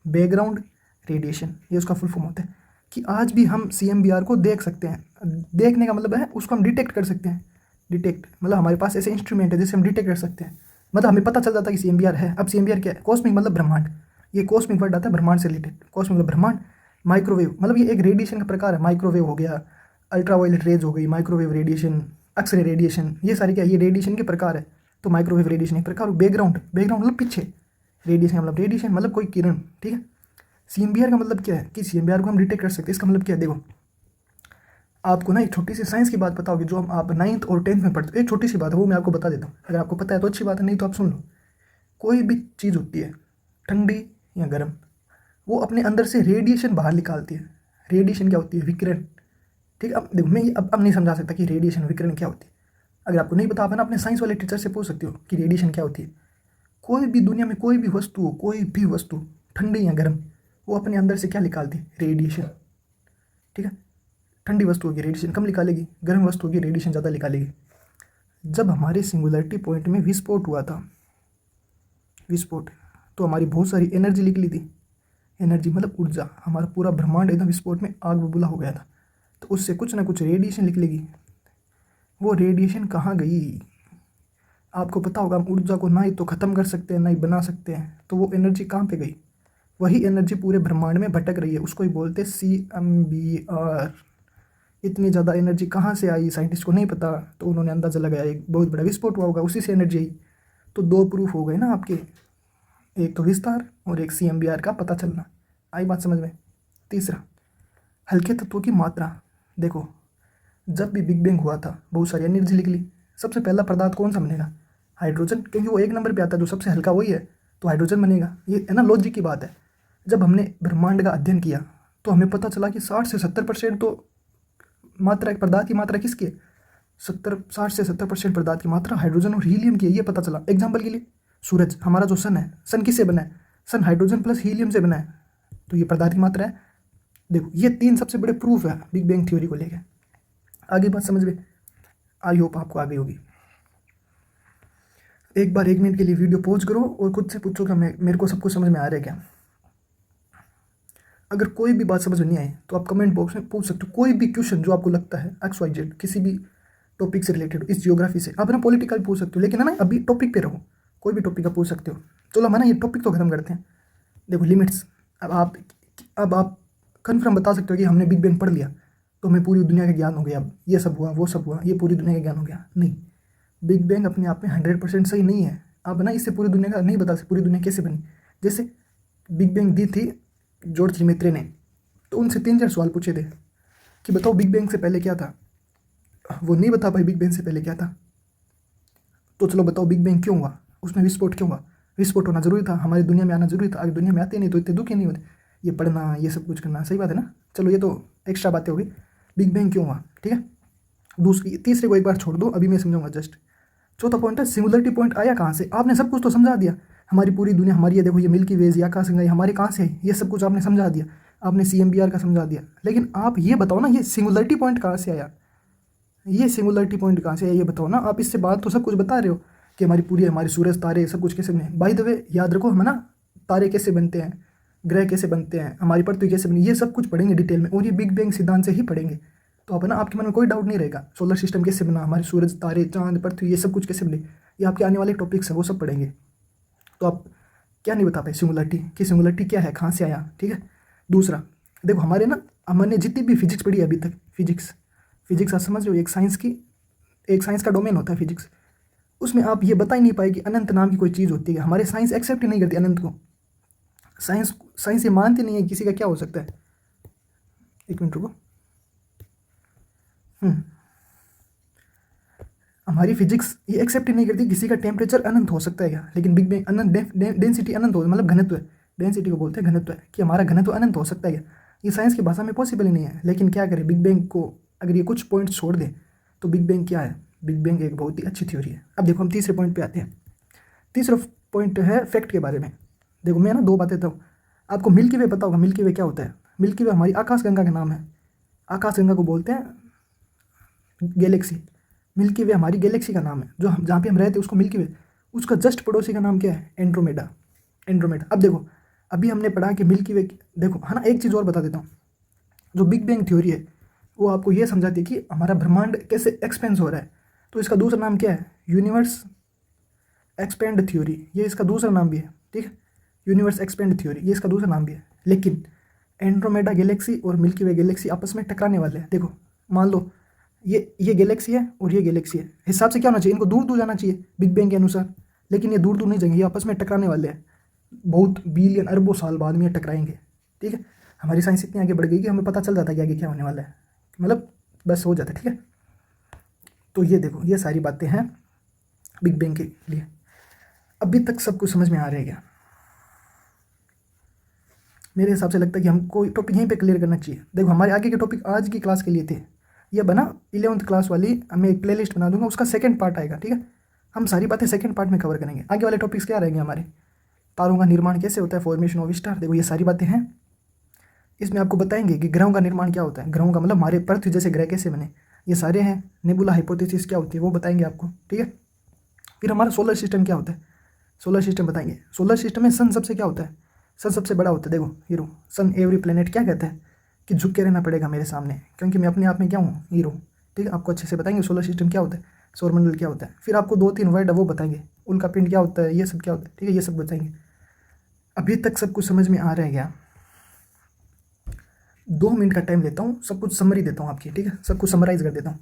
बैकग्राउंड रेडिएशन, ये उसका फुल फॉर्म होता है। कि आज भी हम CMBR को देख सकते हैं। देखने का मतलब है उसको हम डिटेक्ट कर सकते हैं। डिटेक्ट मतलब हमारे पास ऐसे इंस्ट्रूमेंट है जिससे हम डिटेक्ट कर सकते हैं। मतलब हमें पता चल जाता है कि CMBR है। अब CMBR क्या है, कॉस्मिक मतलब ब्रह्मांड, ये कॉस्मिक वर्ड आता है ब्रह्मांड से रिलेटेड। कॉस्मिक मतलब ब्रह्मांड, माइक्रोवेव मतलब ये एक रेडिएशन का प्रकार है। माइक्रोवेव हो गया, अल्ट्रावायलेट रेज हो गई, माइक्रोवेव रेडिएशन, एक्सरे रेडिएशन, ये सारी क्या, ये रेडिएशन के प्रकार है। तो माइक्रोवेव रेडिएशन एक प्रकार। बैकग्राउंड, बैकग्राउंड मतलब पीछे, रेडिएशन मतलब रेडिएशन मतलब कोई किरण, ठीक है। CMBR का मतलब क्या है कि CMBR को हम डिटेक्ट कर सकते हैं। इसका मतलब क्या है, देखो आपको ना एक छोटी सी साइंस की बात बताओगे जो हम आप 9th और 10th में पढ़ते हो। एक छोटी सी बात है, वो मैं आपको बता देता हूँ। अगर आपको पता है तो अच्छी बात है, नहीं तो आप सुन लो। कोई भी चीज़ होती है ठंडी या गर्म, वो अपने अंदर से रेडिएशन बाहर निकालती है। रेडिएशन क्या होती है, विकिरण, ठीक है। अब देखो मैं अब नहीं समझा सकता कि रेडिएशन विकिरण क्या होती है। अगर आपको नहीं पता, आप ना अपने साइंस वाले टीचर से पूछ सकते हो कि रेडिएशन क्या होती है। कोई भी दुनिया में कोई भी वस्तु हो, कोई भी वस्तु ठंडी या गर्म, वो अपने अंदर से क्या निकालती है, रेडिएशन, ठीक है। ठंडी वस्तु होगी रेडिएशन कम निकालेगी, गर्म वस्तु होगी रेडिएशन ज़्यादा निकालेगी। जब हमारे सिंगुलरिटी पॉइंट में विस्फोट हुआ था, विस्फोट, तो हमारी बहुत सारी एनर्जी निकली थी। एनर्जी मतलब ऊर्जा, हमारा पूरा ब्रह्मांड एकदम विस्फोट में आग बबूला हो गया था। तो उससे कुछ ना कुछ रेडिएशन निकलेगी। वो रेडिएशन कहाँ गई, आपको पता होगा। हम ऊर्जा को ना ही तो ख़त्म कर सकते हैं ना ही बना सकते हैं, तो वो एनर्जी कहाँ पे गई। वही एनर्जी पूरे ब्रह्मांड में भटक रही है, उसको ही बोलते हैं CMBR। इतनी ज़्यादा एनर्जी कहाँ से आई, साइंटिस्ट को नहीं पता, तो उन्होंने अंदाज़ा लगाया एक बहुत बड़ा विस्फोट हुआ होगा, उसी से एनर्जी आई। तो दो प्रूफ हो गए ना आपके, एक तो विस्तार और एक CMBR का पता चलना। आई बात समझ में। तीसरा, हल्के तत्वों की मात्रा। देखो जब भी बिग बैंग हुआ था, बहुत सारी एनर्जी निकली। सबसे पहला पदार्थ कौन सा बनेगा, हाइड्रोजन, क्योंकि वो एक नंबर पे आता है, जो सबसे हल्का वही है, तो हाइड्रोजन बनेगा। ये है ना लॉजिक की बात है। जब हमने ब्रह्मांड का अध्ययन किया तो हमें पता चला कि 60 से 70% तो मात्रा, पदार्थ की मात्रा किसकी है, 60 से 70% पदार्थ की मात्रा हाइड्रोजन और हीलियम की है, ये पता चला। एग्जाम्पल के लिए सूरज, हमारा जो सन है, सन किससे बना है, सन हाइड्रोजन प्लस हीलियम से बना है, तो ये पदार्थ की मात्रा है। देखो ये 3 सबसे बड़े प्रूफ है बिग बैंग थ्योरी को लेकर। आगे बात समझ में, आई होप आपको आ गई होगी। एक बार 1 मिनट के लिए वीडियो पॉज करो और खुद से पूछो कि मेरे को सब कुछ समझ में आ रहा है क्या। अगर कोई भी बात समझ में नहीं आई तो आप कमेंट बॉक्स में पूछ सकते हो। कोई भी क्वेश्चन जो आपको लगता है XYZ किसी भी टॉपिक से रिलेटेड, इस जियोग्राफी से, आप ना पॉलिटिकल पूछ सकते हो, लेकिन है ना अभी टॉपिक पे रहो। कोई भी टॉपिक आप पूछ सकते हो। चलो हम है ना ये टॉपिक तो खत्म करते हैं। देखो लिमिट्स, अब आप कन्फर्म बता सकते हो कि हमने बिग बैंग पढ़ लिया तो हमें पूरी दुनिया का ज्ञान हो गया, अब ये सब हुआ वो सब हुआ, ये पूरी दुनिया का ज्ञान हो गया। नहीं, बिग बैंग अपने आप में 100% सही नहीं है। आप ना इससे पूरी दुनिया का नहीं बता सकते पूरी दुनिया कैसे बनी। जैसे बिग बैंग दी थी जॉर्ज लिमेत्रे ने, तो उनसे 3-4 सवाल पूछे थे कि बताओ बिग बैंग से पहले क्या था। वो नहीं बता पाई बिग बैंग से पहले क्या था। तो चलो बताओ बिग बैंग क्यों हुआ, उसमें विस्फोट क्यों हुआ। विस्फोट होना जरूरी था, हमारी दुनिया में आना जरूरी था। अगर दुनिया में आते नहीं तो इतने दुखी नहीं होते। ये पढ़ना, ये सब कुछ करना, सही बात है ना। चलो ये तो एक्स्ट्रा बातें होगी। बिग बैंग क्यों हुआ, ठीक है। दूसरी, तीसरे को एक बार छोड़ दो, अभी मैं समझाऊंगा जस्ट। चौथा पॉइंट है सिंगुलरिटी पॉइंट आया कहाँ से। आपने सब कुछ तो समझा दिया, हमारी पूरी दुनिया, हमारी ये देखो ये मिल्की वेज, ये आकाशगंगा हमारे कहाँ से है, ये सब कुछ आपने समझा दिया। आपने CMBR का समझा दिया, लेकिन आप ये बताओ ना ये सिंगुलरिटी पॉइंट कहाँ से आया। ये सिंगुलरिटी पॉइंट कहाँ से आया ये बताओ ना। आप इससे बात तो सब कुछ बता रहे हो कि हमारी सूरज, तारे, सब कुछ कैसे बने। बाय द वे याद रखो, हम ना तारे कैसे बनते हैं, ग्रह कैसे बनते हैं, हमारी पृथ्वी कैसे बनी, ये सब कुछ पढ़ेंगे डिटेल में, और ये बिग बैंग सिद्धांत से ही पढ़ेंगे। तो अब ना आपके मन में कोई डाउट नहीं रहेगा। सोलर सिस्टम कैसे बना, हमारे सूरज, तारे, चांद, पृथ्वी, ये सब कुछ कैसे बने, ये आपके आने वाले टॉपिक्स हैं, वो सब पढ़ेंगे। तो आप क्या नहीं बता पाए सिंगुलरिटी की, सिंगुलरिटी क्या है, कहाँ से आया, ठीक है। दूसरा देखो, हमारे ना हमने जितनी भी फिजिक्स पढ़ी है अभी तक, फिजिक्स आप समझ रहे हो, एक साइंस का डोमेन होता है फिजिक्स। उसमें आप ये बता ही नहीं पाए कि अनंत नाम की कोई चीज़ होती है। हमारे साइंस एक्सेप्ट ही नहीं करती अनंत को। साइंस ये मानती नहीं है किसी का क्या हो सकता है। एक मिनट रुको। हमारी फिजिक्स ये एक्सेप्ट ही नहीं करती किसी का टेम्परेचर अनंत हो सकता है क्या, लेकिन बिग बैंग अनंत, डेंसिटी अनंत हो, मतलब घनत्व है, डेंसिटी को बोलते हैं घनत्व है, कि हमारा घनत्व अनंत हो सकता है क्या, ये साइंस की भाषा में पॉसिबल ही नहीं है। लेकिन क्या करें, बिग बैंग को अगर ये कुछ पॉइंट छोड़ दें तो बिग बैंग क्या है, बिग बैंग एक बहुत ही अच्छी थ्योरी है। अब देखो हम तीसरे पॉइंट पे आते हैं। तीसरा पॉइंट है फैक्ट के बारे में। देखो मैं ना दो बातें तो आपको मिल्की वे पता होगा, मिल्की वे क्या होता है। मिल्की वे हमारी आकाशगंगा का नाम है, आकाशगंगा को बोलते हैं गैलेक्सी। मिल्की वे हमारी गैलेक्सी का नाम है, जो हम जहाँ पे हम रहते हैं उसको मिल्की वे, उसका जस्ट पड़ोसी का नाम क्या है, एंड्रोमेडा। एंड्रोमेडा। अब देखो अभी हमने पढ़ा कि मिल्की वे, देखो है ना, एक चीज़ और बता देता हूँ। जो बिग बैंग थ्योरी है वो आपको ये समझाती है कि हमारा ब्रह्मांड कैसे एक्सपेंस हो रहा है। तो इसका दूसरा नाम क्या है, यूनिवर्स एक्सपेंड थ्योरी, ये इसका दूसरा नाम भी है। ठीक है, यूनिवर्स एक्सपेंड थ्योरी ये इसका दूसरा नाम भी है। लेकिन एंड्रोमेडा गैलेक्सी और मिल्की वे गैलेक्सी आपस में टकराने वाले हैं। देखो मान लो ये गैलेक्सी है और ये गैलेक्सी है, हिसाब से क्या होना चाहिए, इनको दूर दूर जाना चाहिए बिग बैंग के अनुसार, लेकिन ये दूर दूर नहीं जाएंगे, ये आपस में टकराने वाले हैं। बहुत बिलियन अरबों साल बाद में ये टकराएंगे। ठीक है, हमारी साइंस इतनी आगे बढ़ गई कि हमें पता चल जाता है कि आगे क्या होने वाला है, मतलब बस हो जाता है। ठीक है, तो ये देखो ये सारी बातें हैं बिग बैंग के लिए। अभी तक सब कुछ समझ में आ रहा है क्या? मेरे हिसाब से लगता है कि हमको टॉपिक यहीं पे क्लियर करना चाहिए। देखो हमारे आगे के टॉपिक आज की क्लास के लिए थे, ये बना 11th क्लास वाली, मैं एक प्लेलिस्ट बना दूंगा, उसका सेकंड पार्ट आएगा। ठीक है, हम सारी बातें सेकंड पार्ट में कवर करेंगे। आगे वाले टॉपिक्स क्या रहेंगे हमारे, तारों का निर्माण कैसे होता है, फॉर्मेशन ऑफ स्टार, देखो ये सारी बातें हैं। इसमें आपको बताएंगे कि ग्रहों का निर्माण क्या होता है, ग्रहों का मतलब हमारे पृथ्वी जैसे ग्रह कैसे बने, ये सारे हैं। नेबुला हाइपोथेसिस क्या होती है वो बताएंगे आपको। ठीक है, फिर हमारा सोलर सिस्टम क्या होता है, सोलर सिस्टम बताएंगे। सोलर सिस्टम में सन सबसे क्या होता है, सन सबसे बड़ा होता है। देखो हीरो सन एवरी प्लेनेट क्या कहता है कि झुक के रहना पड़ेगा मेरे सामने, क्योंकि मैं अपने आप में क्या हूँ, हीरो। ठीक है, आपको अच्छे से बताएंगे सोलर सिस्टम क्या होता है, सौरमंडल क्या होता है। फिर आपको 2-3 वर्ड वो बताएंगे, उल्का पिंड क्या होता है, ये सब क्या होता है। ठीक है, ये सब बताएंगे। अभी तक सब कुछ समझ में आ रहा है क्या? 2 मिनट का टाइम लेता हूँ, सब कुछ समरी देता हूँ आपकी। ठीक है, सब कुछ समराइज कर देता हूँ।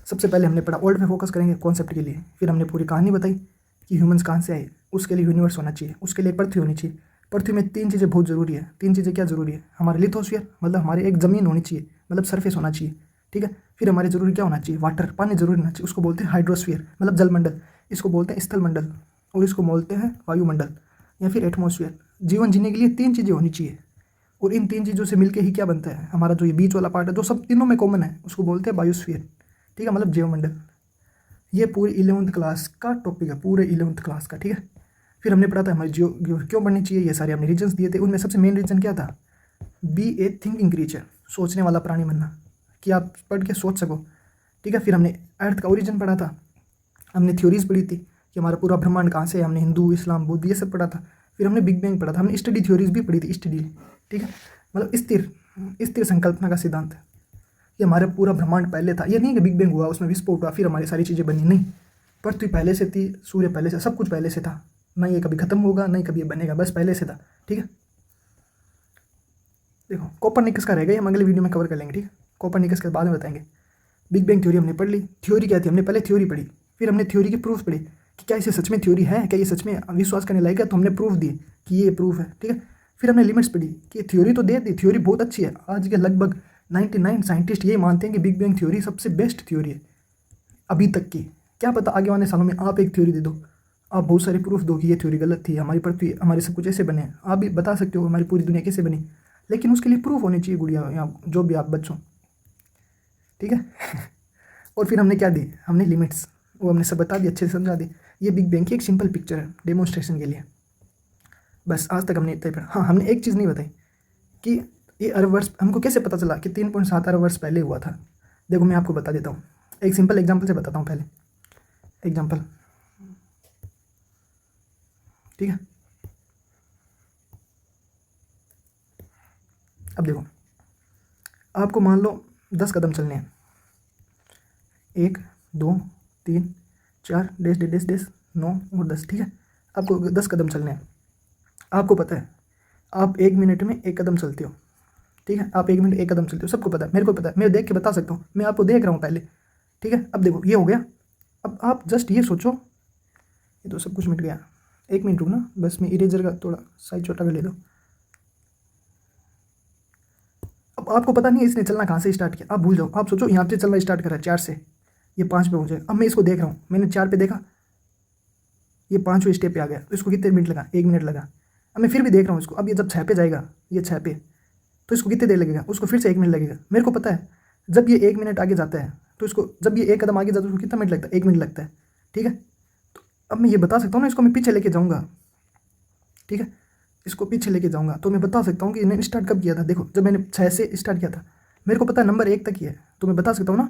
सबसे पहले हमने पढ़ा, वर्ल्ड पे फोकस करेंगे कॉन्सेप्ट के लिए। फिर हमने पूरी कहानी बताई कि ह्यूमंस कहाँ से आए, उसके लिए यूनिवर्स होना चाहिए, उसके लिए पृथ्वी होनी चाहिए। पृथ्वी में 3 चीज़ें बहुत ज़रूरी है। 3 चीज़ें क्या ज़रूरी है, हमारे लिथोस्फीयर मतलब हमारे एक ज़मीन होनी चाहिए, मतलब सरफेस होना चाहिए। ठीक है, फिर हमारे ज़रूरी क्या होना चाहिए, वाटर, पानी जरूरी होना चाहिए, उसको बोलते हैं हाइड्रोस्फीयर मतलब जलमंडल, इसको बोलते हैं स्थल मंडल, और इसको बोलते हैं वायुमंडल या फिर एटमोसफियर। जीवन जीने के लिए 3 चीज़ें होनी चाहिए, और इन 3 चीज़ों से मिलकर ही क्या बनता है, हमारा जो ये बीच वाला पार्ट है जो सब तीनों में कॉमन है, उसको बोलते हैं बायोस्फीयर। ठीक है, मतलब जीवमंडल। ये पूरी 11th क्लास का टॉपिक है, पूरे 11th क्लास का। ठीक है, फिर हमने पढ़ा था हमारी जियो क्यों बननी चाहिए, ये सारे हमने रीजन्स दिए थे। उनमें सबसे मेन रीजन क्या था, बी ए थिंकिंग क्रीचर, सोचने वाला प्राणी बनना, कि आप पढ़ के सोच सको। ठीक है, फिर हमने अर्थ का ओरिजिन पढ़ा था, हमने थ्योरीज पढ़ी थी कि हमारा पूरा ब्रह्मांड कहाँ से है, हमने हिंदू इस्लाम बुद्ध ये सब पढ़ा था। फिर हमने बिग बैंग पढ़ा था, हमने स्टडी थ्योरीज भी पढ़ी थी, स्टडी। ठीक है, मतलब स्थिर स्थिर संकल्पना का सिद्धांत, ये हमारा पूरा ब्रह्मांड पहले था। ये नहीं कि बिग बैंग हुआ उसमें विस्फोट हुआ फिर हमारी सारी चीज़ें बनी, नहीं। पृथ्वी पहले से थी, सूर्य पहले से, सब कुछ पहले से था, ना ये कभी खत्म होगा नहीं कभी ये बनेगा, बस पहले से था। ठीक है, देखो कोपरनिकस का रहेगा, ये हम अगले वीडियो में कवर कर लेंगे। ठीक है, कोपरनिकस के बाद में बताएंगे। बिग बैंग थ्योरी हमने पढ़ ली। थ्योरी क्या थी, हमने पहले थ्योरी पढ़ी, फिर हमने थ्योरी के प्रूफ पढ़े कि क्या इसे सच में थ्योरी है, क्या ये सच में विश्वास करने लायक है, तो हमने प्रूफ दिए कि ये प्रूफ है। ठीक है, फिर हमने लिमिट्स पढ़ी कि थ्योरी तो दे दी, थ्योरी बहुत अच्छी है, आज के लगभग 99 साइंटिस्ट ये मानते हैं कि बिग बैंग थ्योरी सबसे बेस्ट थ्योरी है अभी तक की। क्या पता आगे वाले सालों में आप एक थ्योरी दे दो, आप बहुत सारे प्रूफ दो कि ये थ्योरी गलत थी, हमारी पृथ्वी हमारे सब कुछ ऐसे बने, आप भी बता सकते हो हमारी पूरी दुनिया कैसे बनी, लेकिन उसके लिए प्रूफ होने चाहिए गुड़िया, या जो भी आप बच्चों। ठीक है और फिर हमने क्या दी, हमने लिमिट्स, वो हमने सब बता दी, अच्छे से समझा दी। ये बिग बैंग की एक सिंपल पिक्चर है डेमोन्स्ट्रेशन के लिए। बस आज तक हमने इतना ही पढ़ा। हाँ, हमने एक चीज़ नहीं बताई कि ये अरब वर्ष हमको कैसे पता चला कि 3.7 अरब वर्ष पहले हुआ था। देखो मैं आपको बता देता हूँ, एक सिंपल एग्जाम्पल से बताता हूँ। पहले एग्जाम्पल, ठीक है, अब देखो आपको मान लो 10 कदम चलने हैं, 1 2 3 4 डेस डेस डेस डेस 9 और 10। ठीक है, आपको 10 कदम चलने हैं। आपको पता है आप 1 मिनट में 1 कदम चलते हो। ठीक है, आप 1 मिनट 1 कदम चलते हो, सबको पता है, मेरे को पता है, मैं देख के बता सकता हूँ, मैं आपको देख रहा हूँ पहले। ठीक है, अब देखो ये हो गया। अब आप जस्ट ये सोचो, ये तो सब कुछ मिट गया। 1 मिनट रुकना, बस मैं इरेजर का थोड़ा साइज छोटा कर ले दो। अब आपको पता नहीं है इसने चलना कहाँ से स्टार्ट किया, आप भूल जाओ, आप सोचो यहाँ से चलना स्टार्ट करा 4 से, ये 5 पे हो जाएगा। अब मैं इसको देख रहा हूँ, मैंने 4 पे देखा, ये 5वें स्टेप पे आ गया, तो इसको कितने मिनट लगा, 1 मिनट लगा। अब मैं फिर भी देख रहा हूँ इसको, अब ये जब 6 पे जाएगा, ये 6 पे, तो इसको कितने देर लगेगा, उसको फिर से 1 मिनट लगेगा। मेरे को पता है जब ये 1 मिनट आगे जाता है तो इसको, जब ये 1 कदम आगे जाता है उसको कितना मिनट लगता है, 1 मिनट लगता है, ठीक है। तो अब मैं ये बता सकता हूँ ना, इसको मैं पीछे लेके जाऊँगा, ठीक है, इसको पीछे लेके जाऊँगा तो मैं बता सकता हूँ कि इन्हें स्टार्ट कब किया था। देखो जब मैंने 6 से स्टार्ट किया था, मेरे को पता है नंबर 1 तक ही है, तो मैं बता सकता हूँ ना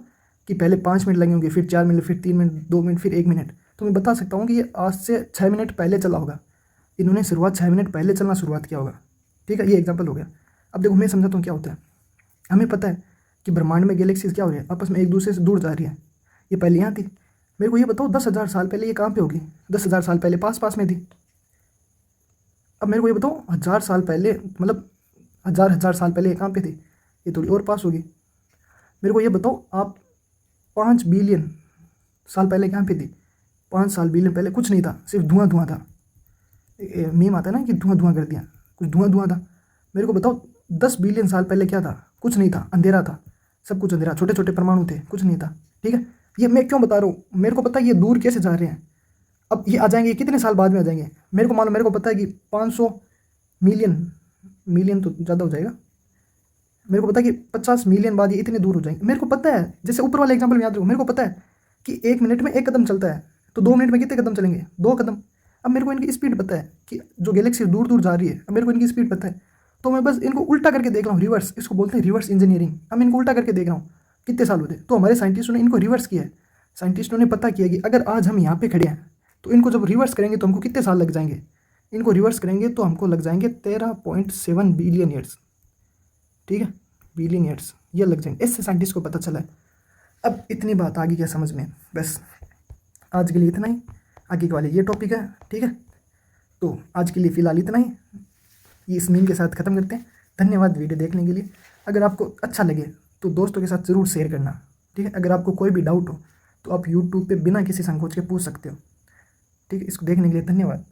कि पहले 5 मिनट लगे होंगे, फिर 4 मिनट, फिर 3 मिनट, 2 मिनट, फिर 1 मिनट। तो मैं बता सकता हूँ कि ये आज से 6 मिनट पहले चला होगा, इन्होंने शुरुआत 6 मिनट पहले चलना शुरुआत किया होगा, ठीक है। ये एग्जाम्पल हो गया। अब देखो मैं समझाता हूँ क्या होता है। हमें पता है कि ब्रह्मांड में गैलेक्सीज क्या हो रही है, आपस में एक दूसरे से दूर जा रही है। ये पहले यहाँ थी, मेरे को ये बताओ 10,000 साल पहले ये कहाँ पे होगी, 10,000 साल पहले पास पास में थी। अब मेरे को ये बताओ 1,000 साल पहले, मतलब हज़ार साल पहले ये कहाँ पे थी, ये थोड़ी और पास होगी। मेरे को ये बताओ आप 5 बिलियन साल पहले कहाँ पे थी, 5 साल बिलियन पहले कुछ नहीं था, सिर्फ धुआं धुआं था। मीम आता है ना कि धुआं धुआं कर दिया, कुछ धुआं धुआं था। मेरे को बताओ 10 बिलियन साल पहले क्या था, कुछ नहीं था, अंधेरा था, सब कुछ अंधेरा, छोटे छोटे परमाणु थे, कुछ नहीं था, ठीक है। ये मैं क्यों बता रहा हूँ, मेरे को पता है ये दूर कैसे जा रहे हैं। अब ये आ जाएंगे, कितने साल बाद में आ जाएंगे, मेरे को मालूम, मेरे को पता है कि 500 मिलियन, मिलियन तो ज़्यादा हो जाएगा, मेरे को पता है कि 50 मिलियन बाद ये इतने दूर हो जाएंगे। मेरे को पता है, जैसे ऊपर वाले एग्जाम्पल में याद रखो, मेरे को पता है कि 1 मिनट में 1 कदम चलता है, तो 2 मिनट में कितने कदम चलेंगे, 2 कदम। अब मेरे को इनकी स्पीड पता है कि जो गैलेक्सी दूर दूर जा रही है, अब मेरे को इनकी स्पीड पता है, तो मैं बस इनको उल्टा करके देख रहा हूँ, रिवर्स, इसको बोलते हैं रिवर्स इंजीनियरिंग। अब मैं इनको उल्टा करके देख रहा हूँ कितने साल होते, तो हमारे साइंटिस्टों ने इनको रिवर्स किया है। साइंटिस्टों ने पता किया कि अगर आज हम यहाँ पे खड़े हैं तो इनको जब रिवर्स करेंगे तो हमको कितने साल लग जाएंगे, इनको रिवर्स करेंगे तो हमको लग जाएंगे 13.7 बिलियन ईयर्स, ठीक है, बिलियन ईयर्स ये लग जाएंगे। इससे साइंटिस्ट को पता चला है। अब इतनी बात आ गई क्या समझ में, बस आज के लिए इतना ही, आगे के वाले ये टॉपिक है, ठीक है। तो आज के लिए फ़िलहाल इतना ही, ये इस मीम के साथ ख़त्म करते हैं। धन्यवाद वीडियो देखने के लिए। अगर आपको अच्छा लगे तो दोस्तों के साथ ज़रूर शेयर करना, ठीक है। अगर आपको कोई भी डाउट हो तो आप यूट्यूब पे बिना किसी संकोच के पूछ सकते हो, ठीक है। इसको देखने के लिए धन्यवाद।